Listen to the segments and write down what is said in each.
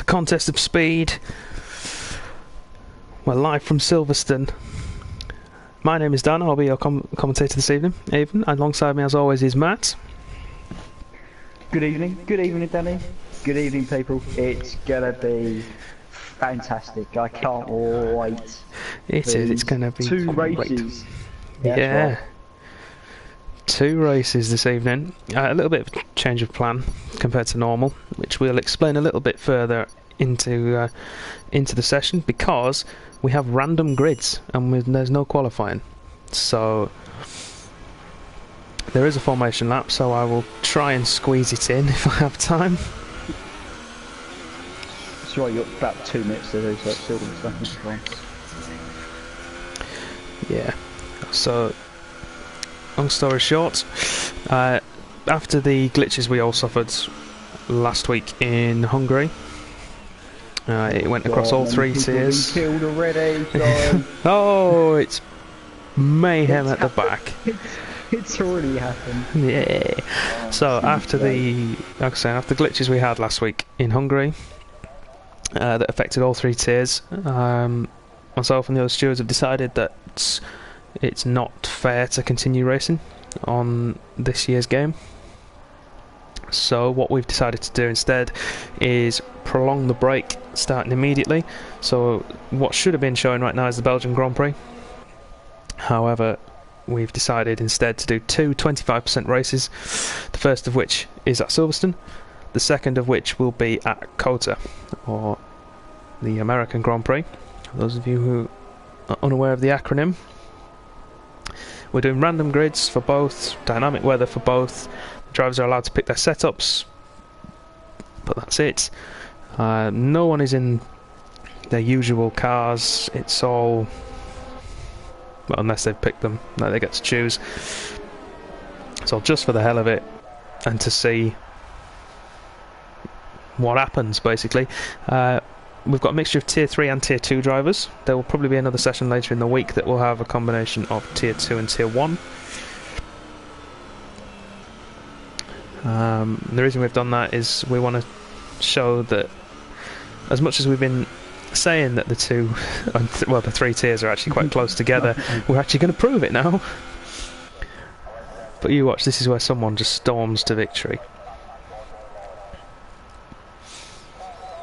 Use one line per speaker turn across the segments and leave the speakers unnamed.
contest of speed. We're live from Silverstone. My name is Dan, I'll be your commentator this evening. Alongside me as always is Matt.
Good evening Danny. Good evening people. It's gonna be fantastic. I can't wait.
It's gonna be
two
great.
races.
Yeah.
Right.
2 races this evening. A little bit of a change of plan compared to normal, which we'll explain a little bit further into the session, because we have random grids and there's no qualifying. So there is a formation lap, so I will try and squeeze it in if I have time.
That's right, you've got about 2 minutes to do, so it's still fine.
Yeah. So long story short, after the glitches we all suffered last week in Hungary, it went across all 3 tiers.
Killed already.
Oh, it's mayhem at the back.
It's already happened.
Yeah. So after after glitches we had last week in Hungary, that affected all 3 tiers, myself and the other stewards have decided that it's not fair to continue racing on this year's game. So what we've decided to do instead is prolong the break starting immediately. So what should have been showing right now is the Belgian Grand Prix. However, we've decided instead to do 2 25% races, the first of which is at Silverstone, the second of which will be at COTA, or the American Grand Prix. For those of you who are unaware of the acronym, we're doing random grids for both, dynamic weather for both. The drivers are allowed to pick their setups, but that's it. No one is in their usual cars. It's all, well, unless they've picked them, no, they get to choose. It's all just for the hell of it and to see what happens, basically. We've got a mixture of Tier 3 and Tier 2 drivers. There will probably be another session later in the week that will have a combination of Tier 2 and Tier 1. The reason we've done that is we want to show that, as much as we've been saying that the 3 tiers are actually quite close together, we're actually going to prove it now. But you watch, this is where someone just storms to victory.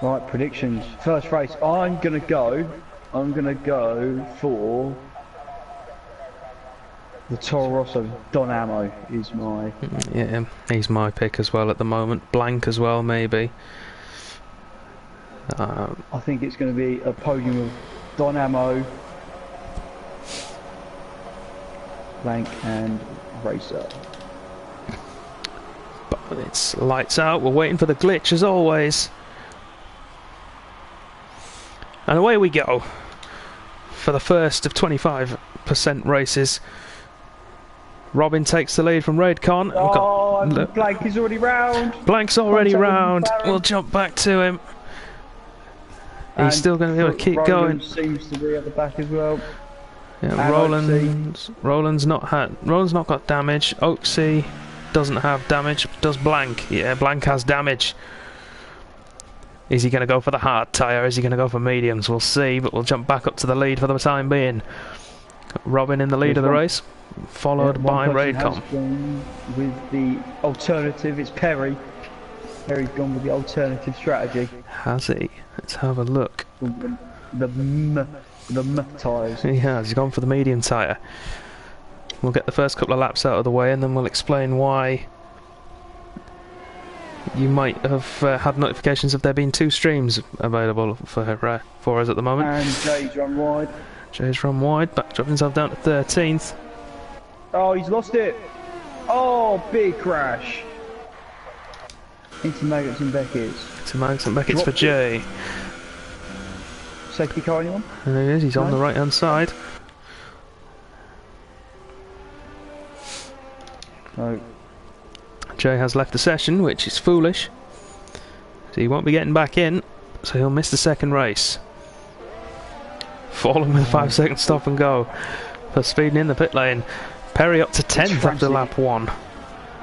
Right, predictions. First race, I'm gonna go for the Toro Rosso. Don Ammo is my...
Yeah, he's my pick as well at the moment. Blank as well, maybe.
I think it's going to be a podium of Don Ammo, Blank and Racer.
But it's lights out. We're waiting for the glitch as always. And away we go for the first of 25% races. Robin takes the lead from Raidcon.
Oh, Blank is already round.
Blank's already round. We'll jump back to him. He's still going to be able to keep going.
Seems to be at the back as well.
Yeah, Roland's not got damage. Oaksy doesn't have damage. Does Blank? Yeah, Blank has damage. Is he going to go for the hard tyre? Is he going to go for mediums? We'll see, but we'll jump back up to the lead for the time being. Robin in the lead of the race, followed by Raidcon.
With the alternative, it's Perry. Perry's gone with the alternative strategy.
Has he? Let's have a look.
The tyres.
He has. He's gone for the medium tyre. We'll get the first couple of laps out of the way, and then we'll explain why you might have had notifications of there being 2 streams available for us at the moment.
And Jay's run wide.
Jay's run wide, dropping himself down to 13th.
Oh, he's lost it. Oh, big crash. Into Maggots and Beckett's.
To Maggots and Beckett's for Jay.
Safety car, anyone?
There he is, he's on the right hand side.
No.
Jay has left the session, which is foolish. So he won't be getting back in, so he'll miss the second race. Falling with a 5-second stop and go for speeding in the pit lane. Perry up to 10th after lap 1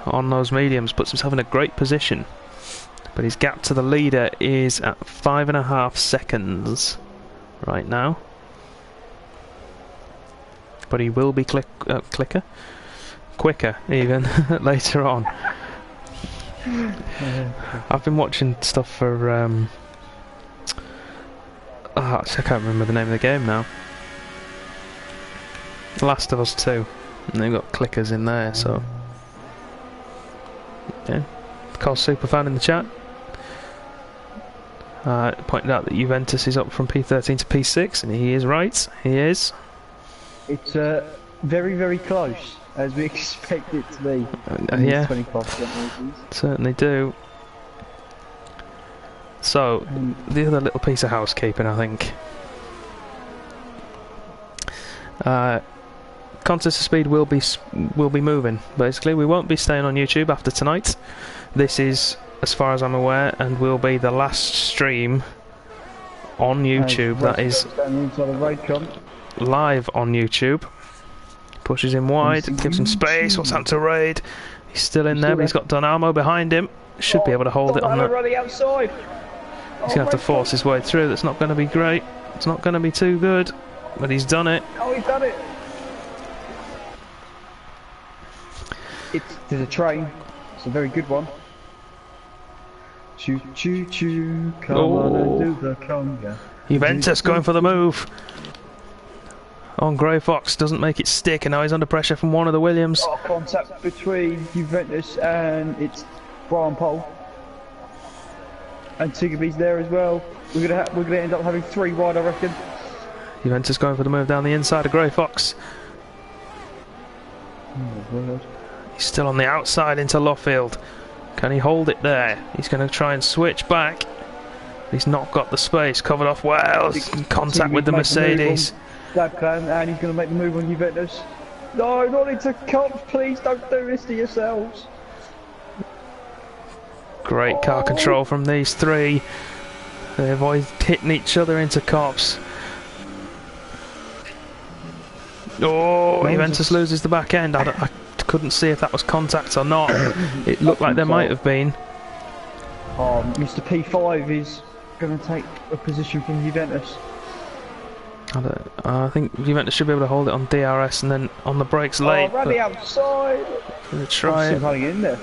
on those mediums, puts himself in a great position but his gap to the leader is at 5.5 seconds right now. But he will be quicker even later on. I've been watching stuff for I can't remember the name of the game now. Last of Us 2, and they've got clickers in there, so yeah. CoS Superfan in the chat pointed out that Juventus is up from P13 to P6, and he is right. He is. It's
very, very close, as we expect it to be.
Yeah,
25%.
Certainly do. So, the other little piece of housekeeping, I think. Contest of Speed will be moving. Basically, we won't be staying on YouTube after tonight. This is, as far as I'm aware, and will be the last stream on YouTube. That is live on YouTube. Pushes him wide, gives him space. What's happened to Raid? He's still in there, but he's got Donamo behind him. Should be able to hold it on the
outside.
He's going to have to force his way through. That's not going to be great. It's not going to be too good, but he's done it.
Oh, he's done it. There's a train. It's a very good one. Choo choo choo, come on and do the conga.
Juventus going for the move. On Grey Fox, doesn't make it stick, and now he's under pressure from one of the Williams.
Oh, contact between Juventus and it's Brian Pole. And Tigaby's there as well. We're gonna end up having 3 wide, I reckon.
Juventus going for the move down the inside of Grey Fox.
Oh my word.
He's still on the outside into Loffield. Can he hold it there? He's going to try and switch back. He's not got the space. Covered off well. He's in contact with the Mercedes.
And he's going to make the move on Juventus. No, not into Cops. Please don't do this to yourselves.
Great car control from these three. They avoid hitting each other into Cops. Oh, Juventus loses the back end. I couldn't see if that was contact or not. It looked like there might have been.
Mr. P5 is going to take a position from Juventus.
I think Juventus should be able to hold it on DRS and then on the brakes late.
Oh, rally outside!
Gonna try it.
Running in there.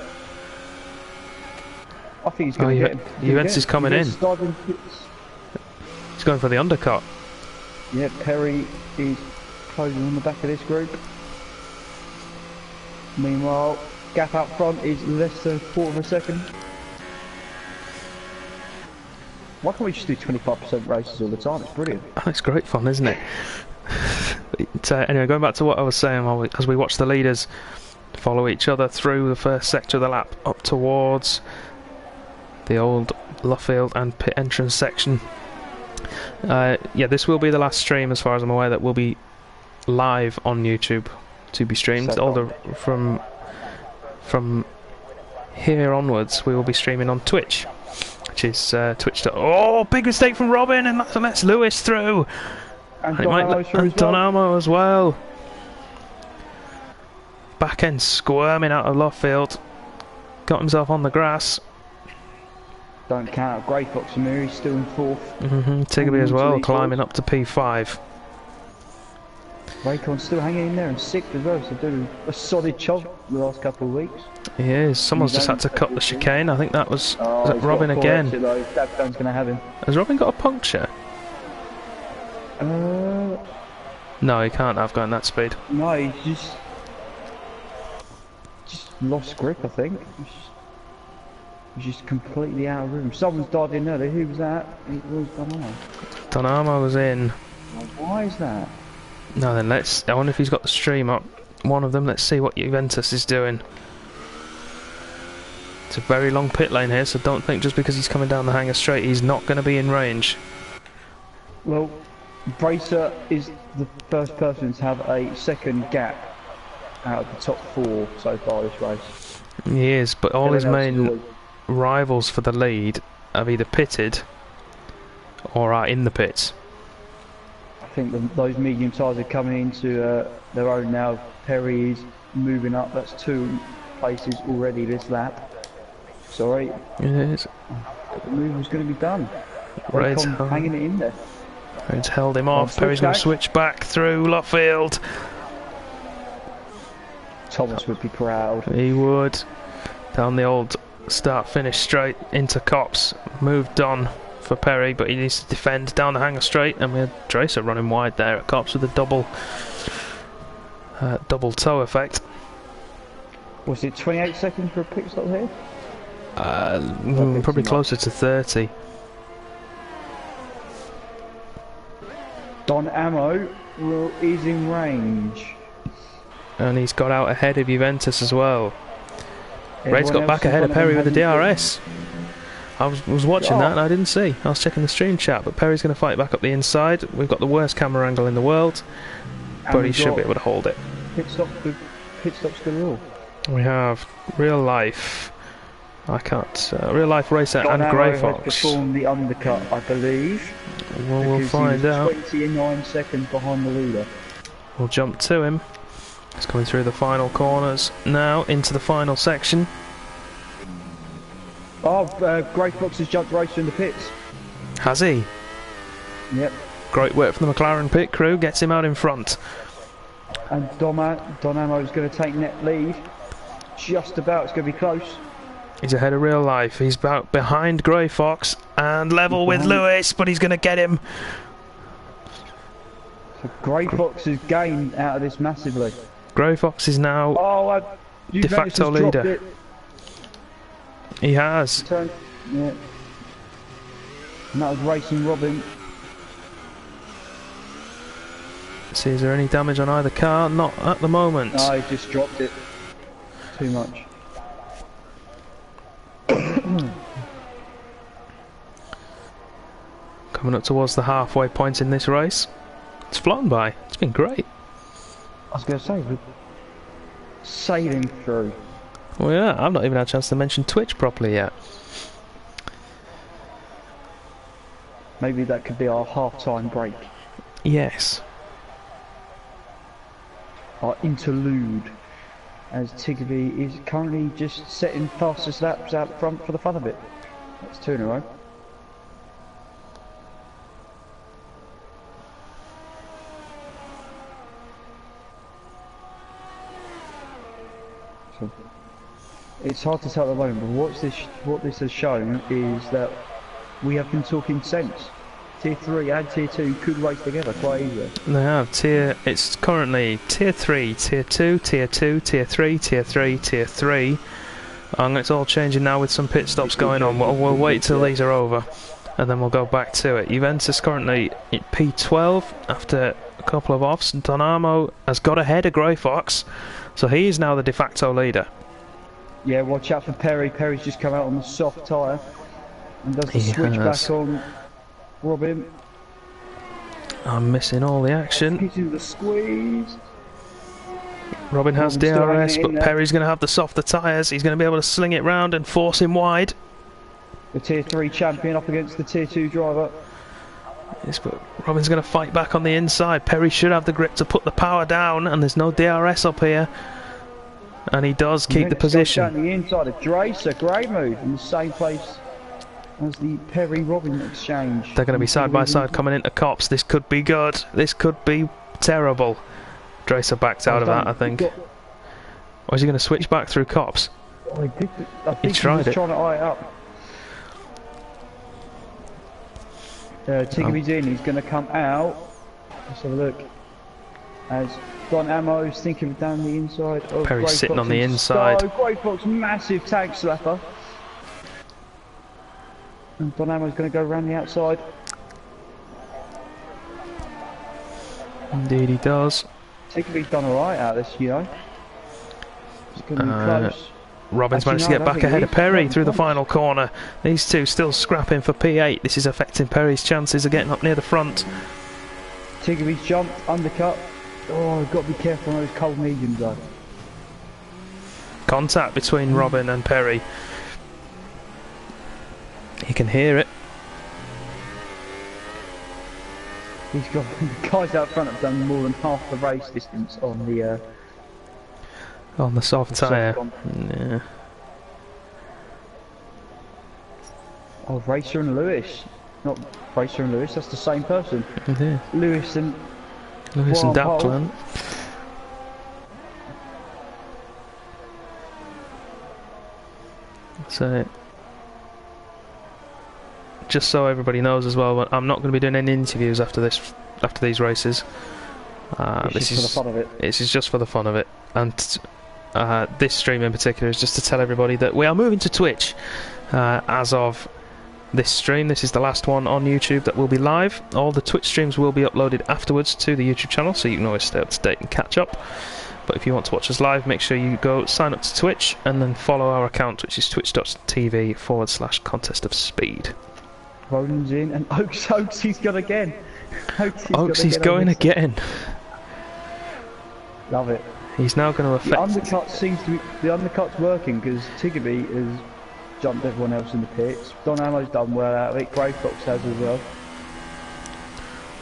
I think he's going to get him.
Juventus is coming in. He's going for the undercut.
Yeah, Perry is closing on the back of this group. Meanwhile, gap out front is less than a quarter of a second. Why can't we just do 25% races all the time? It's brilliant.
Oh, it's great fun, isn't it? Anyway, going back to what I was saying, as we watch the leaders follow each other through the first sector of the lap up towards the old Luffield and pit entrance section. Yeah, this will be the last stream, as far as I'm aware, that will be live on YouTube to be streamed. From here onwards, we will be streaming on Twitch, which is Twitch. Oh, big mistake from Robin, and that lets Lewis through.
And
Donamo as well. Back end squirming out of Luffield. Got himself on the grass.
Don't count Grey Fox and Mary, still in 4th.
Tigaby as well, climbing up to P5.
Raycon's still hanging in there and 6th as well, so doing a solid job the last couple of weeks.
He is. Someone's just had to cut the chicane. I think that was Robin again.
Dabdown's going to have him.
Has Robin got a puncture? No, he can't have going that speed.
No, he's just lost grip, I think. He's just completely out of room. Someone's dived in early. Who was that? It was Donamo.
Donamo was in.
Why is that?
No, then I wonder if he's got the stream up. One of them. Let's see what Juventus is doing. It's a very long pit lane here, so don't think just because he's coming down the hanger straight he's not going to be in range.
Well, Bracer is the first person to have a second gap out of the top 4 so far this race.
He is, but all his main rivals for the lead have either pitted or are in the pits.
I think those medium tyres are coming into their own now. Perry is moving up, that's 2 places already this lap. Sorry.
It is.
The move was going to be done.
Right.
Hanging it in there.
It's held him off. Perry's going to switch back through Lotfield.
Thomas would be proud.
He would. Down the old start-finish straight into Cops. Moved on for Perry, but he needs to defend down the hanger straight, and we had Dracer running wide there at Cops with a double toe effect.
Was it 28 seconds for a pit stop here?
Probably closer to 30.
Don Ammo is in range.
And he's got out ahead of Juventus as well. Raid's got back ahead of Perry with the DRS. I was watching that and I didn't see. I was checking the stream chat, but Perry's going to fight back up the inside. We've got the worst camera angle in the world, but he should be able to hold it.
Pit stops galore.
We have real life. Real life racer and Grey Fox.
Performed the undercut, I believe.
Well, we'll find out.
29 seconds behind the leader.
We'll jump to him. He's coming through the final corners now into the final section.
Oh, Grey Fox has jumped Racer in the pits.
Has he?
Yep.
Great work from the McLaren pit crew, gets him out in front.
And Don Ammo is going to take net lead. Just about, it's going to be close.
He's ahead of real life. He's about behind Grey Fox and level with Lewis, but he's going to get him.
So Grey Fox has gained out of this massively.
Grey Fox is now de facto leader. He has.
Yeah. And that was racing Robin.
See, is there any damage on either car? Not at the moment.
No, he just dropped it. Too much.
Coming up towards the halfway point in this race. It's flown by. It's been great.
I was going to say, we're sailing through.
Well, yeah, I've not even had a chance to mention Twitch properly yet.
Maybe that could be our half-time break.
Yes.
Our interlude. As Tigby is currently just setting fastest laps out front for the fun of it. That's 2 in a row. So, it's hard to tell at the moment, but what this has shown is that we have been talking sense. Tier 3 and Tier 2 could race together quite easily.
They have. It's currently Tier 3, Tier 2, Tier 2, Tier 3, Tier 3, Tier 3. And it's all changing now with some pit stops going on. We'll wait till these are over and then we'll go back to it. Juventus currently at P12 after a couple of offs. Donamo has got ahead of Grey Fox, so he is now the de facto leader.
Yeah, watch out for Perry. Perry's just come out on the soft tyre and does the switch back on Robin.
I'm missing all the action.
He's in the squeeze.
Robin has DRS, but Perry's going to have the softer tyres. He's going to be able to sling it round and force him wide.
The Tier 3 champion up against the Tier 2 driver.
Yes, but Robin's going to fight back on the inside. Perry should have the grip to put the power down, and there's no DRS up here. And he does keep the position.
Down the inside of Dracer, great move in the same place as the Perry-Robin exchange.
They're going to be side by side coming into Cops. This could be good. This could be terrible. Dracer backed out of that, I think. Or is he going to switch back through Cops?
I think he was trying to eye it up. Tigby's in, he's going to come out. Let's have a look. As Don Ammo's thinking down the inside of
Perry's sitting on the inside.
Grey Fox, massive tank slapper. And Don Ammo's going to go around the outside.
Indeed he does.
Tigby's done alright out of this, you know. It's going to be close.
Robin's managed to get back ahead of Perry through the final corner. These two still scrapping for P8. This is affecting Perry's chances of getting up near the front.
Tigby's jumped, undercut. Oh, got to be careful on those cold mediums though.
Contact between Robin and Perry. He can hear it.
He's got the guys out front have done more than half the race distance on the
soft tyre. Yeah.
Oh, Racer and Lewis. Not Racer and Lewis, that's the same person.
Yeah.
Lewis and
Lewis and
Brian Pole.
Dabclan. So, just so everybody knows as well, I'm not going to be doing any interviews after these races. This is
for the fun of it.
This is just for the fun of it, and this stream in particular is just to tell everybody that we are moving to Twitch as of this stream. This is the last one on YouTube that will be live. All the Twitch streams will be uploaded afterwards to the YouTube channel, so you can always stay up to date and catch up. But if you want to watch us live, make sure you go sign up to Twitch and then follow our account, which is twitch.tv/contest of speed.
Roland's in, and Oaksy's gone again.
Oaksy's going again.
Love it.
He's now going to affect...
The undercut seems to be... The undercut's working, because Tiggerby has jumped everyone else in the pits. Don Amo's done well out of it. Grey Fox has as well.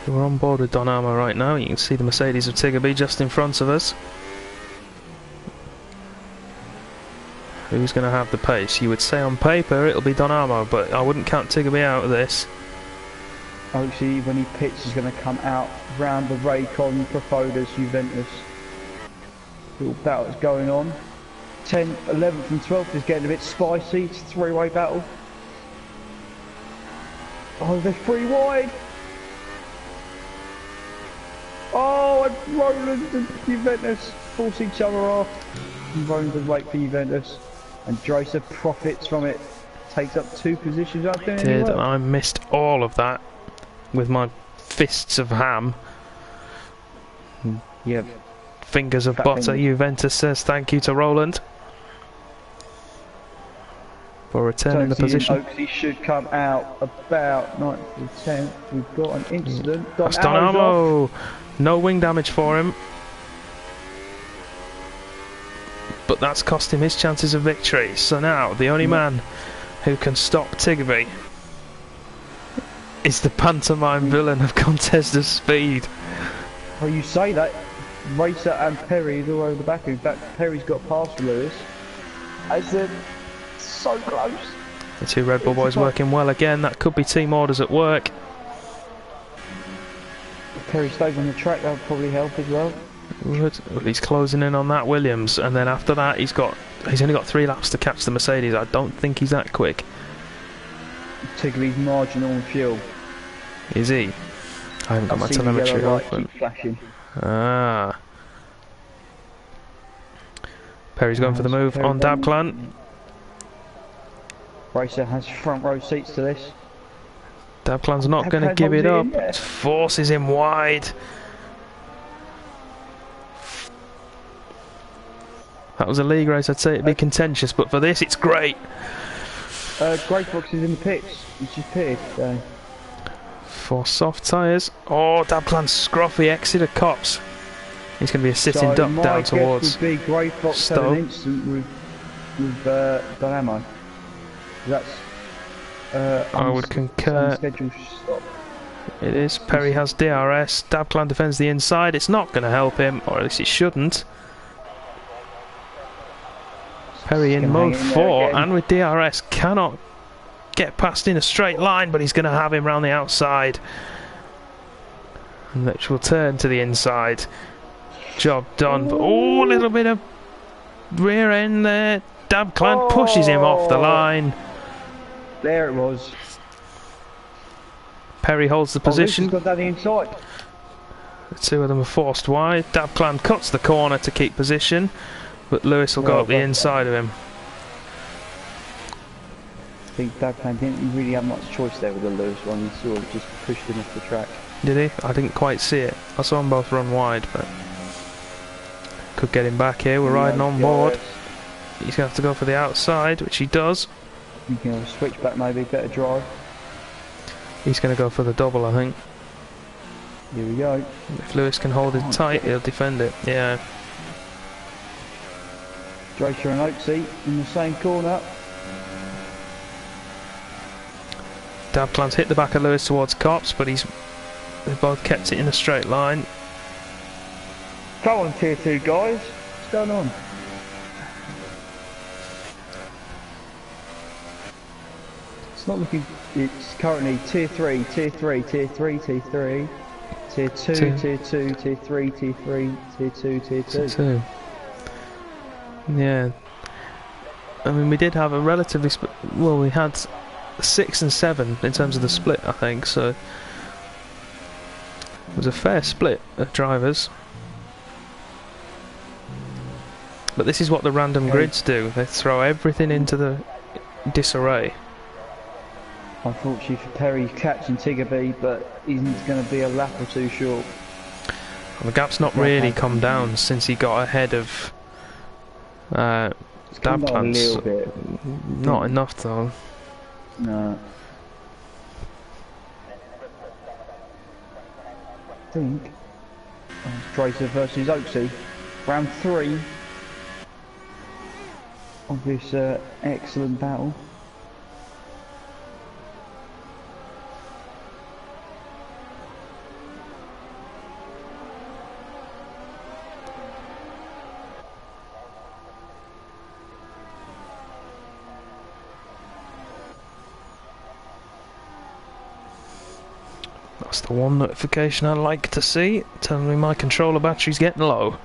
We're on board with Don Amo right now. You can see the Mercedes of Tiggerby just in front of us. Who's going to have the pace? You would say on paper it'll be Don Amo, but I wouldn't count Tiggerby out of this.
Oaksy, when he pits, is going to come out round the Raycon Profodas Juventus. Little battle's going on. 10th, 11th and 12th is getting a bit spicy. It's a three-way battle. Oh, they're three wide. Oh, and Roland and Juventus force each other off. And Roland does wait for Juventus. And Dracer profits from it. Takes up 2 positions.
And I missed all of that with my fists of ham.
Yeah.
Fingers of butter. Juventus says thank you to Roland for returning the position.
Oaksy should come out about 9th to 10th. We've got an incident.
That's Don Amo. No wing damage for him, but that's cost him his chances of victory. So now the only man who can stop Tiggerby is the pantomime villain of Contest of Speed.
Well, you say that. Racer and Perry is all over the back. In fact, Perry's got past Lewis. I said, so close.
The 2 Red Bull boys working well again. That could be team orders at work.
If Perry stays on the track, that would probably help as well.
He's closing in on that Williams, and then after that he's only got 3 laps to catch the Mercedes. I don't think he's that quick.
Tiggerby's marginal on fuel.
Is he? I haven't got my telemetry open.
Keep flashing.
Ah. Perry's going for the move on Dabclan.
Racer has front row seats to this.
Dabclan's not going to give it up. Forces him wide. That was a league race, I'd say it'd be contentious, but for this it's great.
Grey Fox is in the pits. He's just pitted.
For soft tyres. Oh, Dabclan's scruffy exit of cops. He's going to be a sitting duck down towards
would be Grey Fox had an incident with Don Amo. That's
I would concur.
Stop.
It is. Perry has DRS. Dabclan defends the inside. It's not going to help him, or at least it shouldn't. Perry in mode 4 and with DRS cannot get past in a straight line, but he's going to have him round the outside, which will turn to the inside. Job done. But, oh, a little bit of rear end there. Dabclan pushes him off the line.
There it was.
Perry holds the position.
Got down the inside.
The 2 of them are forced wide. Dabclan cuts the corner to keep position, but Lewis will go up the inside of him.
I think Dabclan didn't really have much choice there with the Lewis one. He sort of just pushed him off the track.
Did he? I didn't quite see it. I saw them both run wide, but could get him back here. We're riding on board. He's going to have to go for the outside, which he does.
You can have a switch back, maybe better drive.
He's going to go for the double, I think.
Here we go.
If Lewis can hold it tight, he'll defend it. Yeah.
Dracer and Oaksy in the same corner.
Dabclan's hit the back of Lewis towards Cops, but they've both kept it in a straight line.
Come on, Tier 2 guys. What's going on? not looking. It's currently tier 3, tier 3, tier 3, tier 3, tier 2, tier 2, tier 3, tier 3, tier 2, tier 2.
Yeah. I mean, we did have a relatively well, we had 6 and 7 in terms of the split, I think. So it was a fair split of drivers. But this is what the random grids do. They throw everything into the disarray.
Unfortunately for Perry, he's catching Tiggerby, but he's going to be a lap or two short.
Well, the gap's not really come down since he got ahead of Dabplans.
A little bit.
Not enough though.
No. I think Tracer versus Oaksy, round 3 of this excellent battle.
That's the one notification I like to see, telling me my controller battery's getting low.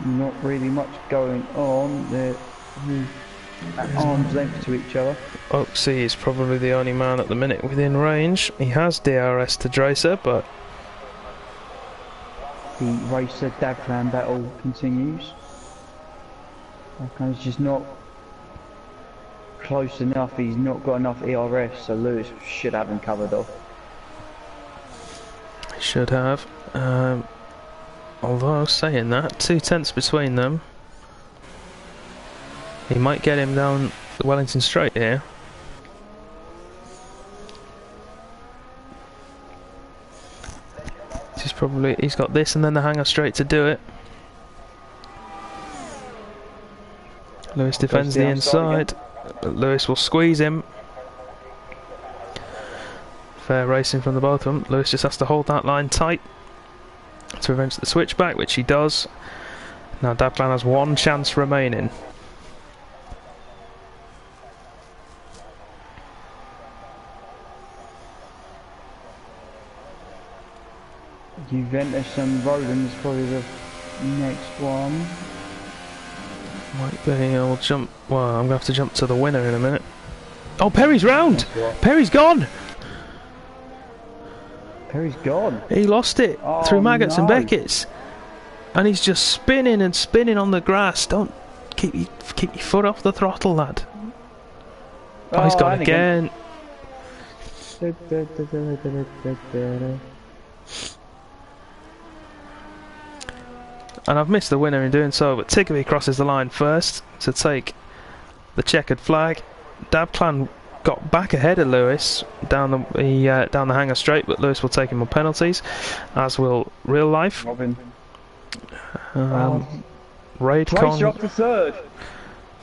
Not really much going on. They're at arm's length to each other.
Oaksy is probably the only man at the minute within range. He has DRS to Dracer, but
The Racer Dabplan battle continues. Okay, he's just not close enough. He's not got enough ERS, so Lewis should have him covered off.
should have. Although saying that, 2 tenths between them. He might get him down the Wellington Straight here. He's got this and then the Hanger Straight to do it. Lewis defends the inside, but Lewis will squeeze him. Fair racing from the both of them. Lewis just has to hold that line tight to prevent the switchback, which he does. Now Dabplan has 1 chance remaining.
Juventus and Roden is probably the next one.
Might be, I'll jump. Well, I'm going to have to jump to the winner in a minute. Oh, Perry's round! Perry's gone!
Perry's gone.
He lost it through Maggots and Beckett's. And he's just spinning and spinning on the grass. Don't keep your foot off the throttle, lad. Oh, he's gone again. And I've missed the winner in doing so, but Tiggerby crosses the line first to take the checkered flag. Dabplan got back ahead of Lewis down the Hanger Straight, but Lewis will take him on penalties, as will Real Life.
Robin.
Raid
Tracer up to 3rd.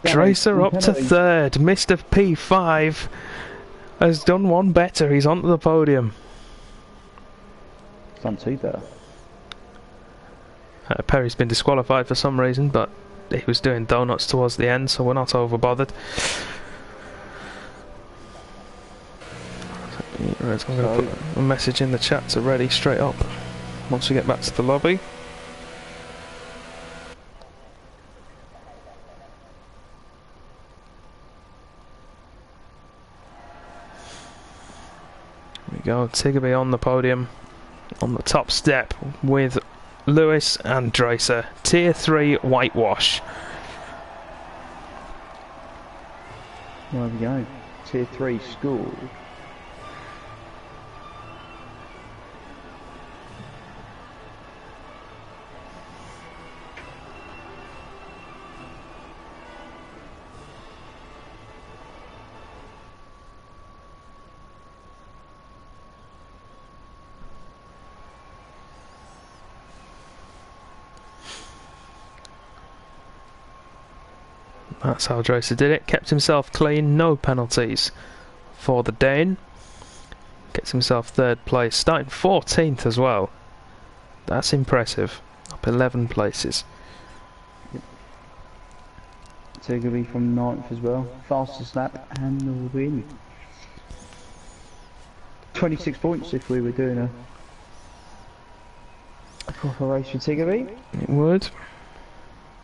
Tracer up to 3rd. Mr. P5 has done one better. He's onto the podium.
Done 2 better.
Perry's been disqualified for some reason, but he was doing donuts towards the end, so we're not over bothered. Right, I'm going to put a message in the chat to ready straight up once we get back to the lobby. There we go, Tiggerby on the podium, on the top step with Lewis and Dracer. Tier 3 whitewash.
There we go. Tier 3 score.
That's how Dracer did it. Kept himself clean, no penalties for the Dane. Gets himself third place, starting 14th as well. That's impressive. Up 11 places.
Tiggerby from 9th as well. Fastest lap and the win. 26 points if we were doing a proper race for Tiggerby.
It would.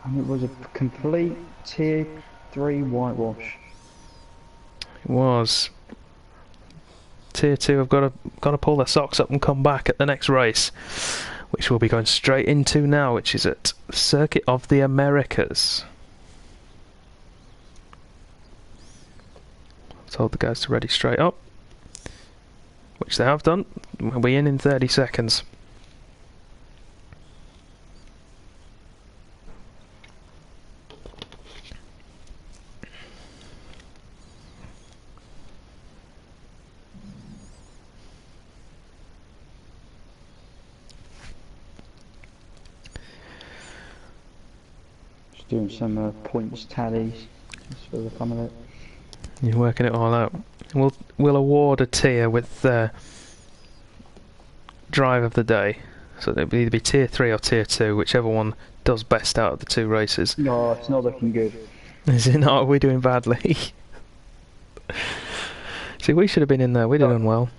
And it was a complete tier 3 whitewash.
It was. Tier 2 have got to pull their socks up and come back at the next race, which we'll be going straight into now, which is at the Circuit of the Americas. Told the guys to ready straight up, which they have done. We'll be in 30 seconds.
Just doing some points tallies, just for the fun of it.
You're working it all out. We'll award a tier with drive of the day. So it'll either be tier 3 or tier 2, whichever one does best out of the two races.
No, it's not looking good.
Is it not? Are we doing badly? See, we should have been in there. We'd have done well.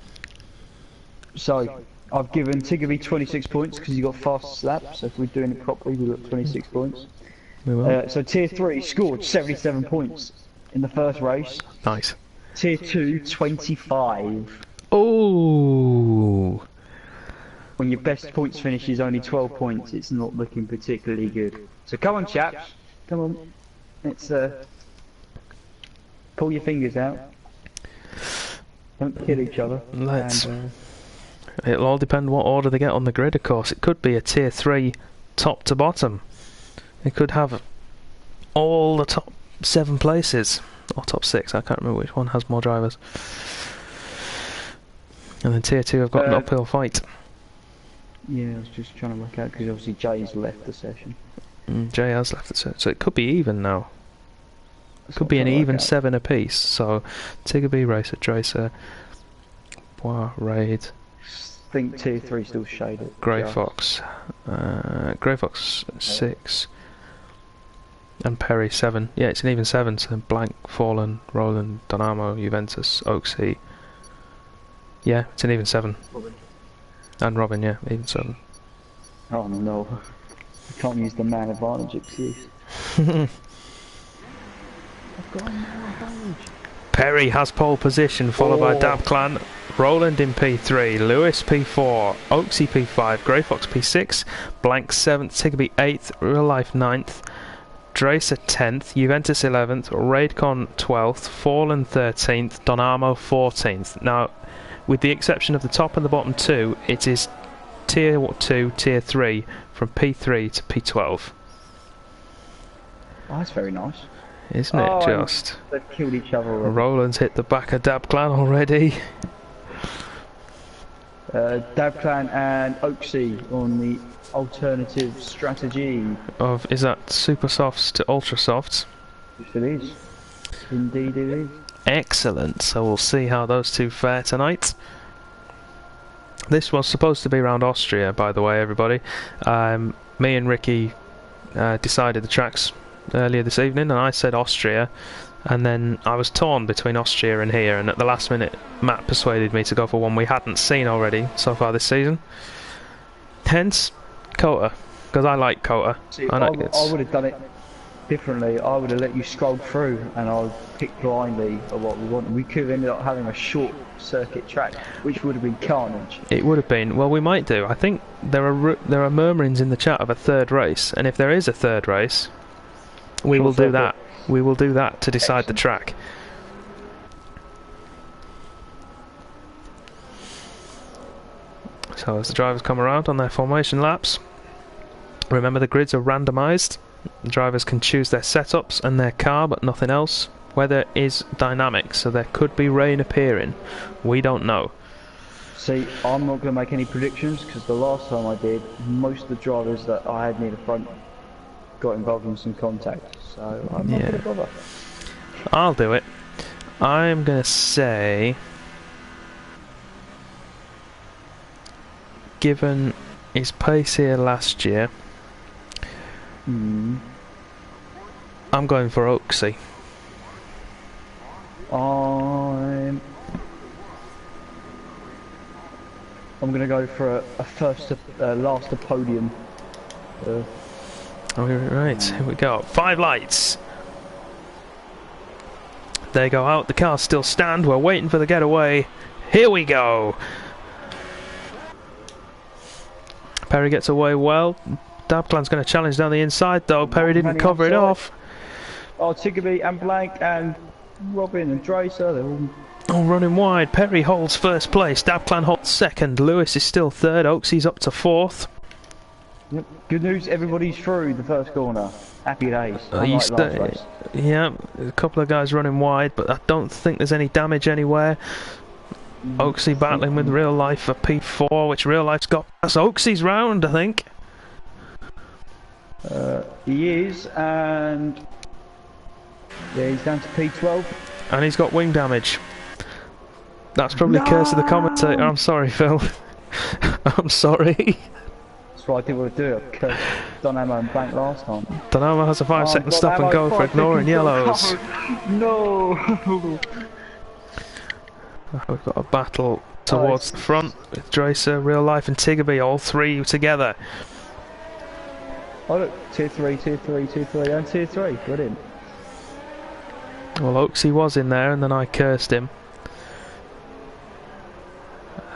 So, I've given Tiggerby 26 points because he got fastest lap, so if we're doing it properly, we've got 26 points.
We will.
So tier 3 scored 77 points in the first race.
Nice.
Tier 2, 25.
Oh.
When your best points finish is only 12 points, it's not looking particularly good. So come on, chaps. Come on. Let's pull your fingers out. Don't kill each other.
Let's. It'll all depend what order they get on the grid, of course. It could be a tier 3 top to bottom. It could have all the top 7 places. Or top 6, I can't remember which one has more drivers. And then tier 2 have got an uphill fight.
Yeah, I was just trying to work out because obviously Jay's left the session.
Jay has left the session, so it could be even now. It could be an even 7 apiece. So Tiggerby, Racer, Dracer, Bois, Raid.
I think tier 3 still shaded.
Grey Fox. Grey Fox 6. And Perry 7. Yeah, it's an even 7. So Blank, Fallen, Roland, Dynamo, Juventus, Oaksey. Yeah, it's an even 7.
Robin.
And Robin, yeah, even 7.
Oh no. I can't use the man advantage excuse. I've got a man advantage.
Perry has pole position, followed by Dab Clan, Roland in P3, Lewis P4, Oaksey P5, Grey Fox P6, Blank 7th, Tiggerby 8th, Real Life 9th, Dracer 10th, Juventus 11th, Raidcon 12th, Fallen 13th, Donamo 14th. Now, with the exception of the top and the bottom 2, it is tier 2, tier 3, from P3 to P12.
Oh, that's very nice.
Isn't it just?
They've killed each other already.
Roland's hit the back of Dab Clan already.
Dab Clan and Oaksey on the alternative strategy.
Is that super softs to ultra softs?
Yes, it is. Indeed, it is.
Excellent. So we'll see how those two fare tonight. This was supposed to be around Austria, by the way, everybody. Me and Ricky decided the tracks earlier this evening, and I said Austria, and then I was torn between Austria and here, and at the last minute Matt persuaded me to go for one we hadn't seen already so far this season. Hence, COTA, because I like COTA.
See, I would have done it differently. I would have let you scroll through and I would pick blindly of what we wanted. We could have ended up having a short circuit track, which would have been carnage. It
would have been. Well, we might do. I think there are murmurings in the chat of a third race, and if there is a third race, we will do that. We will do that to decide the track. So as the drivers come around on their formation laps, remember the grids are randomised. The drivers can choose their setups and their car, but nothing else. Weather is dynamic, so there could be rain appearing. We don't know.
See, I'm not going to make any predictions, because the last time I did, most of the drivers that I had near the front got involved in some contact, so I'm not going to bother.
I'll do it. I'm going to say, given his pace here last year, I'm going for Oaksy.
I'm going to go for a last to podium.
Right, here we go. 5 lights. They go out, the cars still stand, we're waiting for the getaway. Here we go! Perry gets away well. Dabclan's going to challenge down the inside though. Perry didn't cover it off.
Oh, Tiggerby and Blank and Robin and Dracer, they're
all running wide. Perry holds first place. Dabclan holds second. Lewis is still third. Oaksy's up to fourth.
Yep. Good news, everybody's through the first corner. Happy days.
Yeah, a couple of guys running wide, but I don't think there's any damage anywhere. Oaksy battling with Real Life for P4, which Real Life's got. That's Oaksy's round, I think.
He is, and yeah, he's down to P12.
And he's got wing damage. That's probably curse of the commentator. I'm sorry, Phil. I'm sorry.
That's what I didn't want to do. I cursed Donamo and Blank last time.
Donamo has a 5-second stop and go for ignoring yellows.
No!
We've got a battle towards the front with Dracer, Real Life and Tiggerby, all three together.
Oh look, tier 3, tier 3, tier 3 and tier 3. Brilliant.
Well, Oaksy was in there and then I cursed him.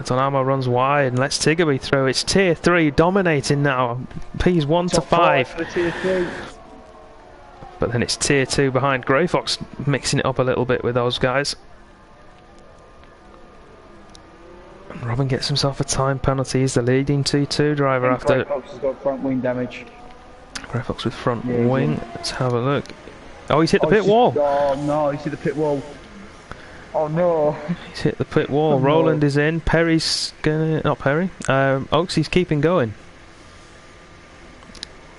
Donamo runs wide and lets Tiggerby through. It's tier 3 dominating now. P's 1 to 5.
For tier 3.
But then it's tier 2 behind. Grey Fox mixing it up a little bit with those guys. And Robin gets himself a time penalty. He's the leading 2-2 driver after.
Grey Fox has got front wing damage.
Grey Fox with front wing. Let's have a look. Oh, he's hit the pit wall.
Oh no, he's hit the pit wall. Oh no.
He's hit the pit wall. Oh, Roland is in. Perry's gonna... Not Perry. Oaksy's keeping going.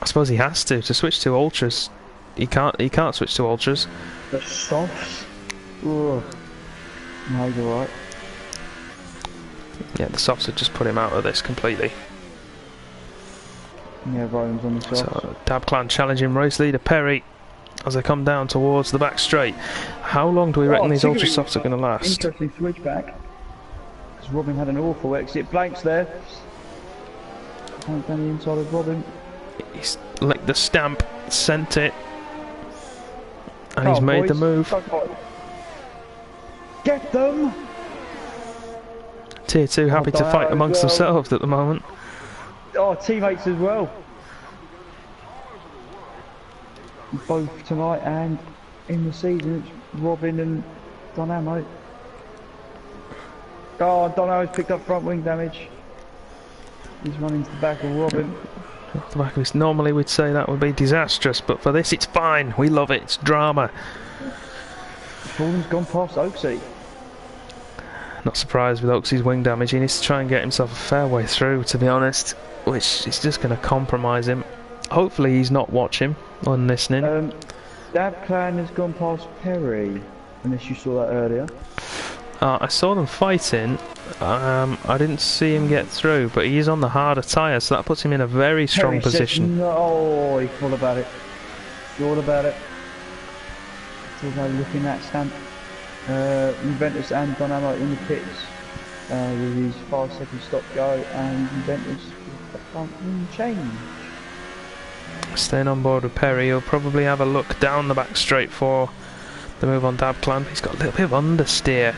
I suppose he has to switch to ultras. He can't switch to ultras.
The softs? Ugh. No, he's alright.
Yeah, the softs have just put him out of this completely.
Yeah, Roland's on the softs.
So, Dabclan challenging race leader Perry as they come down towards the back straight. How long do we reckon these ultra softs are going to last?
Interesting switchback. Because Robin had an awful exit. Blank's there. Down the inside of Robin.
He's licked the stamp, sent it, and he's made the move.
Get them!
Tier 2 happy to fight amongst themselves at the moment.
Oh, teammates as well. Both tonight and in the season, it's Robin and Donamo. Oh, Donamo's picked up front wing damage. He's running to the back of Robin.
Off the back of this, normally we'd say that would be disastrous, but for this it's fine. We love it. It's drama.
Fallen's gone past Oaksy.
Not surprised with Oaksy's wing damage. He needs to try and get himself a fair way through, to be honest, which is just going to compromise him. Hopefully he's not watching or listening.
That plan has gone past Perry, unless you saw that earlier.
I saw them fighting. I didn't see him get through, but he is on the harder tyre, so that puts him in a very strong position.
No, he's all about it. He's all about it. Still no looking at stamp. Juventus and Donamo in the pits with his 5-second stop go, and Juventus with the front wing change.
Staying on board with Perry, he'll probably have a look down the back straight for the move on Dabclan. He's got a little bit of understeer.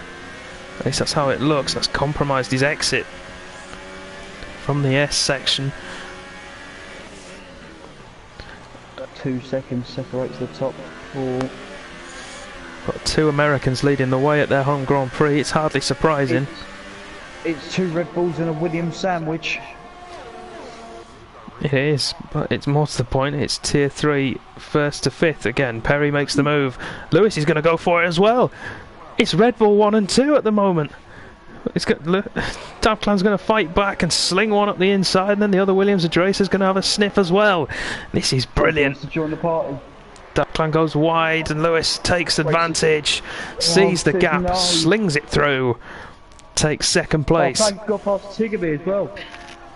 At least that's how it looks. That's compromised his exit from the S section.
2 seconds separates the top 4.
Got 2 Americans leading the way at their home Grand Prix. It's hardly surprising.
It's 2 Red Bulls and a Williams sandwich.
It is, but it's more to the point. It's tier 3, 1st to 5th again. Perry makes the move. Lewis is going to go for it as well. It's Red Bull 1 and 2 at the moment. It's got Dabclan's going to fight back and sling one up the inside, and then the other Williams of Drace is going to have a sniff as well. This is brilliant.
To join the party.
Dabclan goes wide, and Lewis takes advantage, sees the gap, slings it through, takes second place.
Blank's got past Tiggerby as well.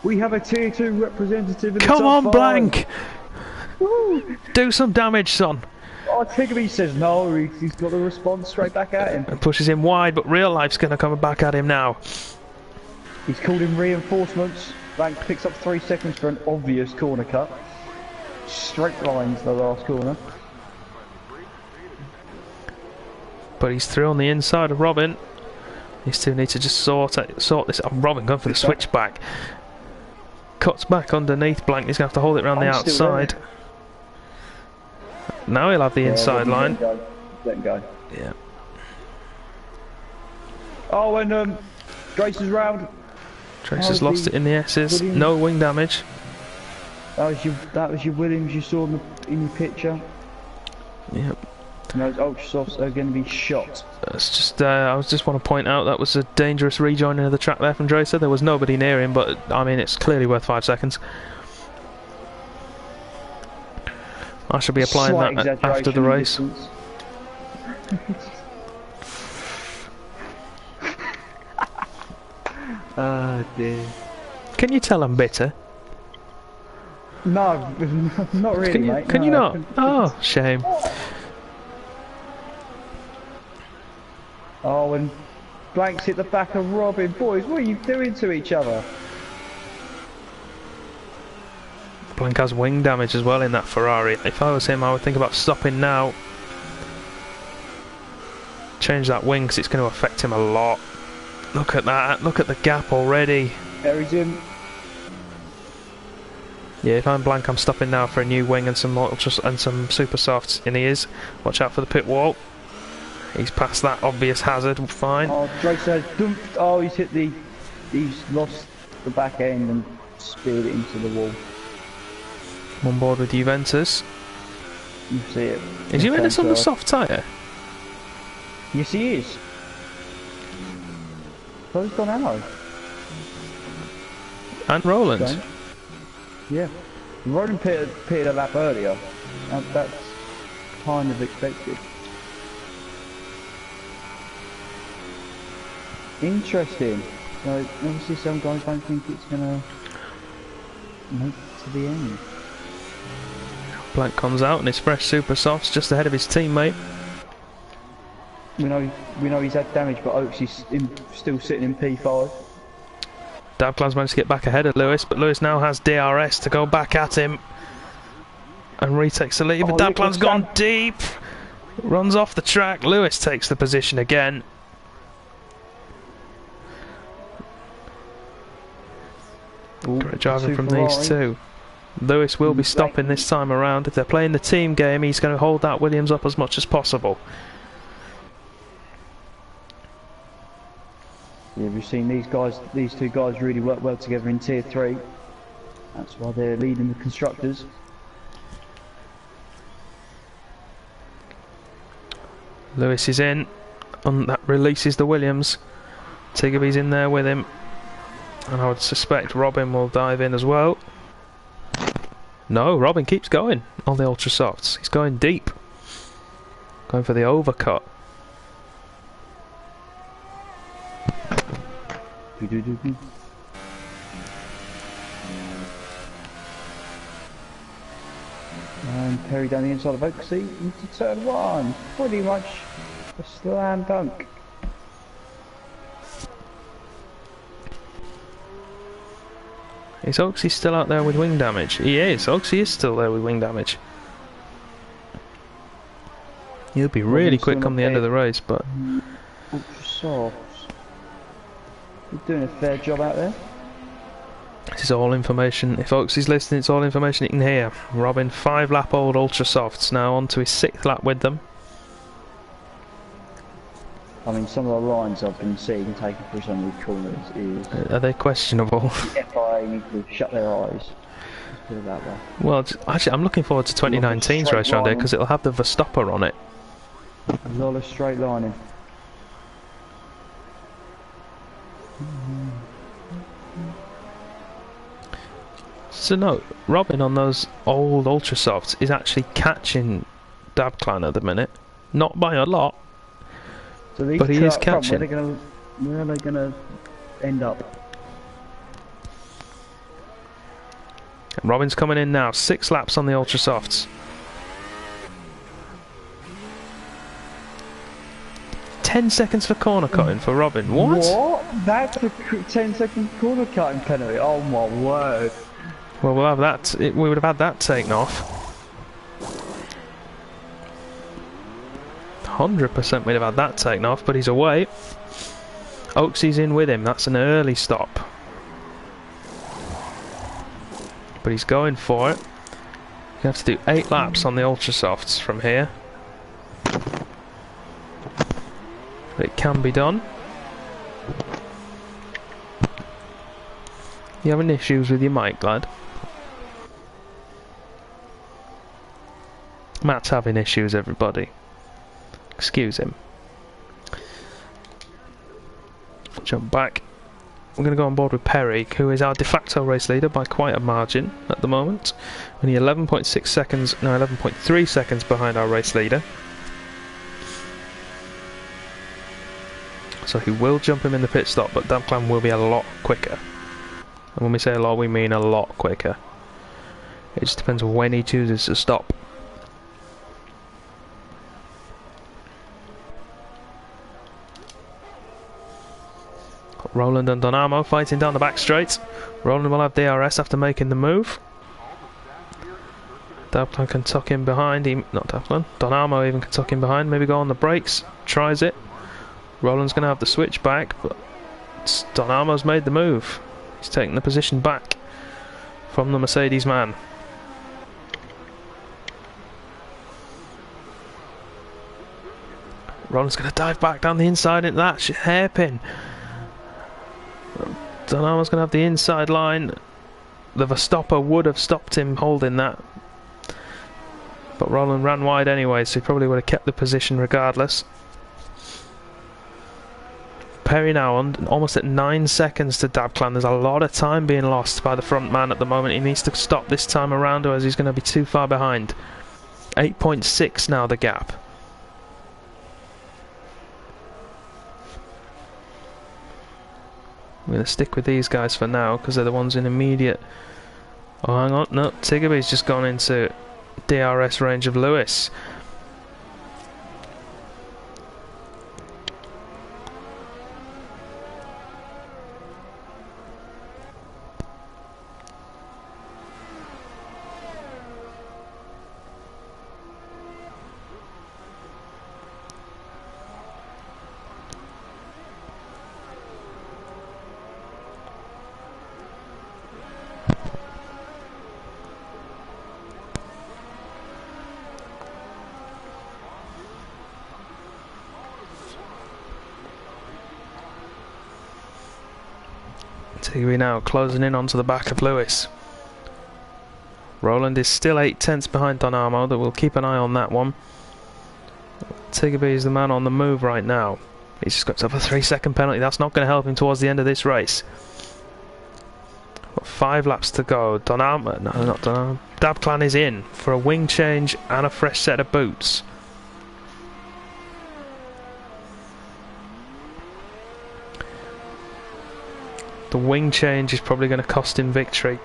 We have a tier 2 representative in the
Come
top
on,
5.
Blank!
Woo.
Do some damage, son.
Oh, Tiggerby says no, he's got the response straight back at him.
And pushes him wide, but real life's going to come back at him now.
He's called in reinforcements. Blank picks up 3 seconds for an obvious corner cut. Straight lines the last corner.
But he's through on the inside of Robin. These two need to just sort this out. Robin going for the switchback. Cuts back underneath Blank. He's going to have to hold it around the outside. Now he'll have the inside line.
Let him go.
Yeah.
Oh, and Grace is round.
Trace has lost it in the S's.
Williams.
No wing damage.
That was your Williams you saw in your picture.
Yep.
And those ultra softs are going to be shot.
It's just, I just want to point out that was a dangerous rejoining of the track there from Dracer. There was nobody near him, but I mean, it's clearly worth 5 seconds. I should be applying that after the race.
Oh dear.
Can you tell I'm bitter?
No, not really, mate.
Can you not? Oh, shame.
Oh, and Blanks hit the back of Robin. Boys, what are you doing to each other?
Blank has wing damage as well in that Ferrari. If I was him, I would think about stopping now. Change that wing because it's going to affect him a lot. Look at that. Look at the gap already.
There he's in.
Yeah, if I'm Blank, I'm stopping now for a new wing and some some super softs. And he is. Watch out for the pit wall. He's past that obvious hazard. Fine.
Oh, Drake says, oh, he's lost the back end and speared it into the wall.
I'm on board with Juventus.
You see it.
Is Juventus on the soft tyre?
Yes, he is. So's gone out.
And Roland.
Okay. Yeah. Roland pitted a lap earlier. That's kind of expected. Interesting. So obviously some guys don't think it's gonna make it to the end.
Blank comes out and his fresh super softs just ahead of his teammate.
We know he's had damage, but Oaks is still sitting in P5.
Dabclan's managed to get back ahead of Lewis, but Lewis now has DRS to go back at him and retakes the lead. But Dabclan's gone deep, runs off the track. Lewis takes the position again. Great driving from these two. Lewis will be stopping this time around. If they're playing the team game, he's going to hold that Williams up as much as possible.
Yeah, we've seen these two guys really work well together in Tier 3. That's why they're leading the constructors.
Lewis is in, and that releases the Williams. Tiggerby's in there with him. And I would suspect Robin will dive in as well. No, Robin keeps going on the ultra softs. He's going deep. Going for the overcut.
And Perry down the inside of Oaksey into turn 1. Pretty much a slam dunk.
Is Oaksey still out there with wing damage? He is. Oaksey is still there with wing damage. He'll be really quick come the end of the race, but...
Ultra softs. You're doing a fair job out there.
This is all information. If Oaksey's listening, it's all information he can hear. Robin, 5 lap old ultra softs, now on to his 6th lap with them.
I mean, some of the lines I've been seeing taken through some of these corners is...
Are they questionable?
The FIA need to shut their eyes. Let's put it that way.
Well, actually, I'm looking forward to 2019's race round here because it'll have the Verstappen on it.
A lot of straight lining.
So no, Robin on those old Ultra Softs is actually catching Dabclan at the minute. Not by a lot,
So these
but he
two
is
up front,
catching.
where are they gonna end up?
Robin's coming in now, 6 laps on the Ultra Softs. 10 seconds for corner cutting for Robin. What?
That's a 10-second corner cutting penalty. Oh my word.
Well, we'll have that. We would have had that taken off. 100% we'd have had that taken off, but he's away. Oaksy's in with him. That's an early stop. But he's going for it. You have to do 8 laps on the Ultra Softs from here. But it can be done. You having issues with your mic, lad? Matt's having issues, everybody. Excuse him. Jump back. We're going to go on board with Perry, who is our de facto race leader by quite a margin at the moment. Only 11.6 seconds, no, 11.3 seconds behind our race leader. So he will jump him in the pit stop, but Dabclan will be a lot quicker. And when we say a lot, we mean a lot quicker. It just depends when he chooses to stop. Roland and Donamo fighting down the back straight. Roland will have DRS after making the move. Dabclan can tuck in behind him. Not Dabclan. Donamo even can tuck in behind. Maybe go on the brakes. Tries it. Roland's going to have the switch back, but Donamo's made the move. He's taking the position back from the Mercedes man. Roland's going to dive back down the inside into that hairpin. Donamo's going to have the inside line. The Verstopper would have stopped him holding that, but Roland ran wide anyway, so he probably would have kept the position regardless. Perry now on almost at 9 seconds to Dabclan. There's a lot of time being lost by the front man at the moment. He needs to stop this time around, or he's going to be too far behind. 8.6 now the gap. I'm going to stick with these guys for now because they're the ones in immediate... Oh, hang on. No, Tiggerby's just gone into DRS range of Lewis. Tiggerby now closing in onto the back of Lewis. Roland is still 8/10 behind Donamo, that we'll keep an eye on that one. Tiggerby is the man on the move right now. He's just got to have a 3-second penalty. That's not going to help him towards the end of this race. Got 5 laps to go. Donamo, no, not Donamo. Dabclan is in for a wing change and a fresh set of boots. The wing change is probably going to cost him victory.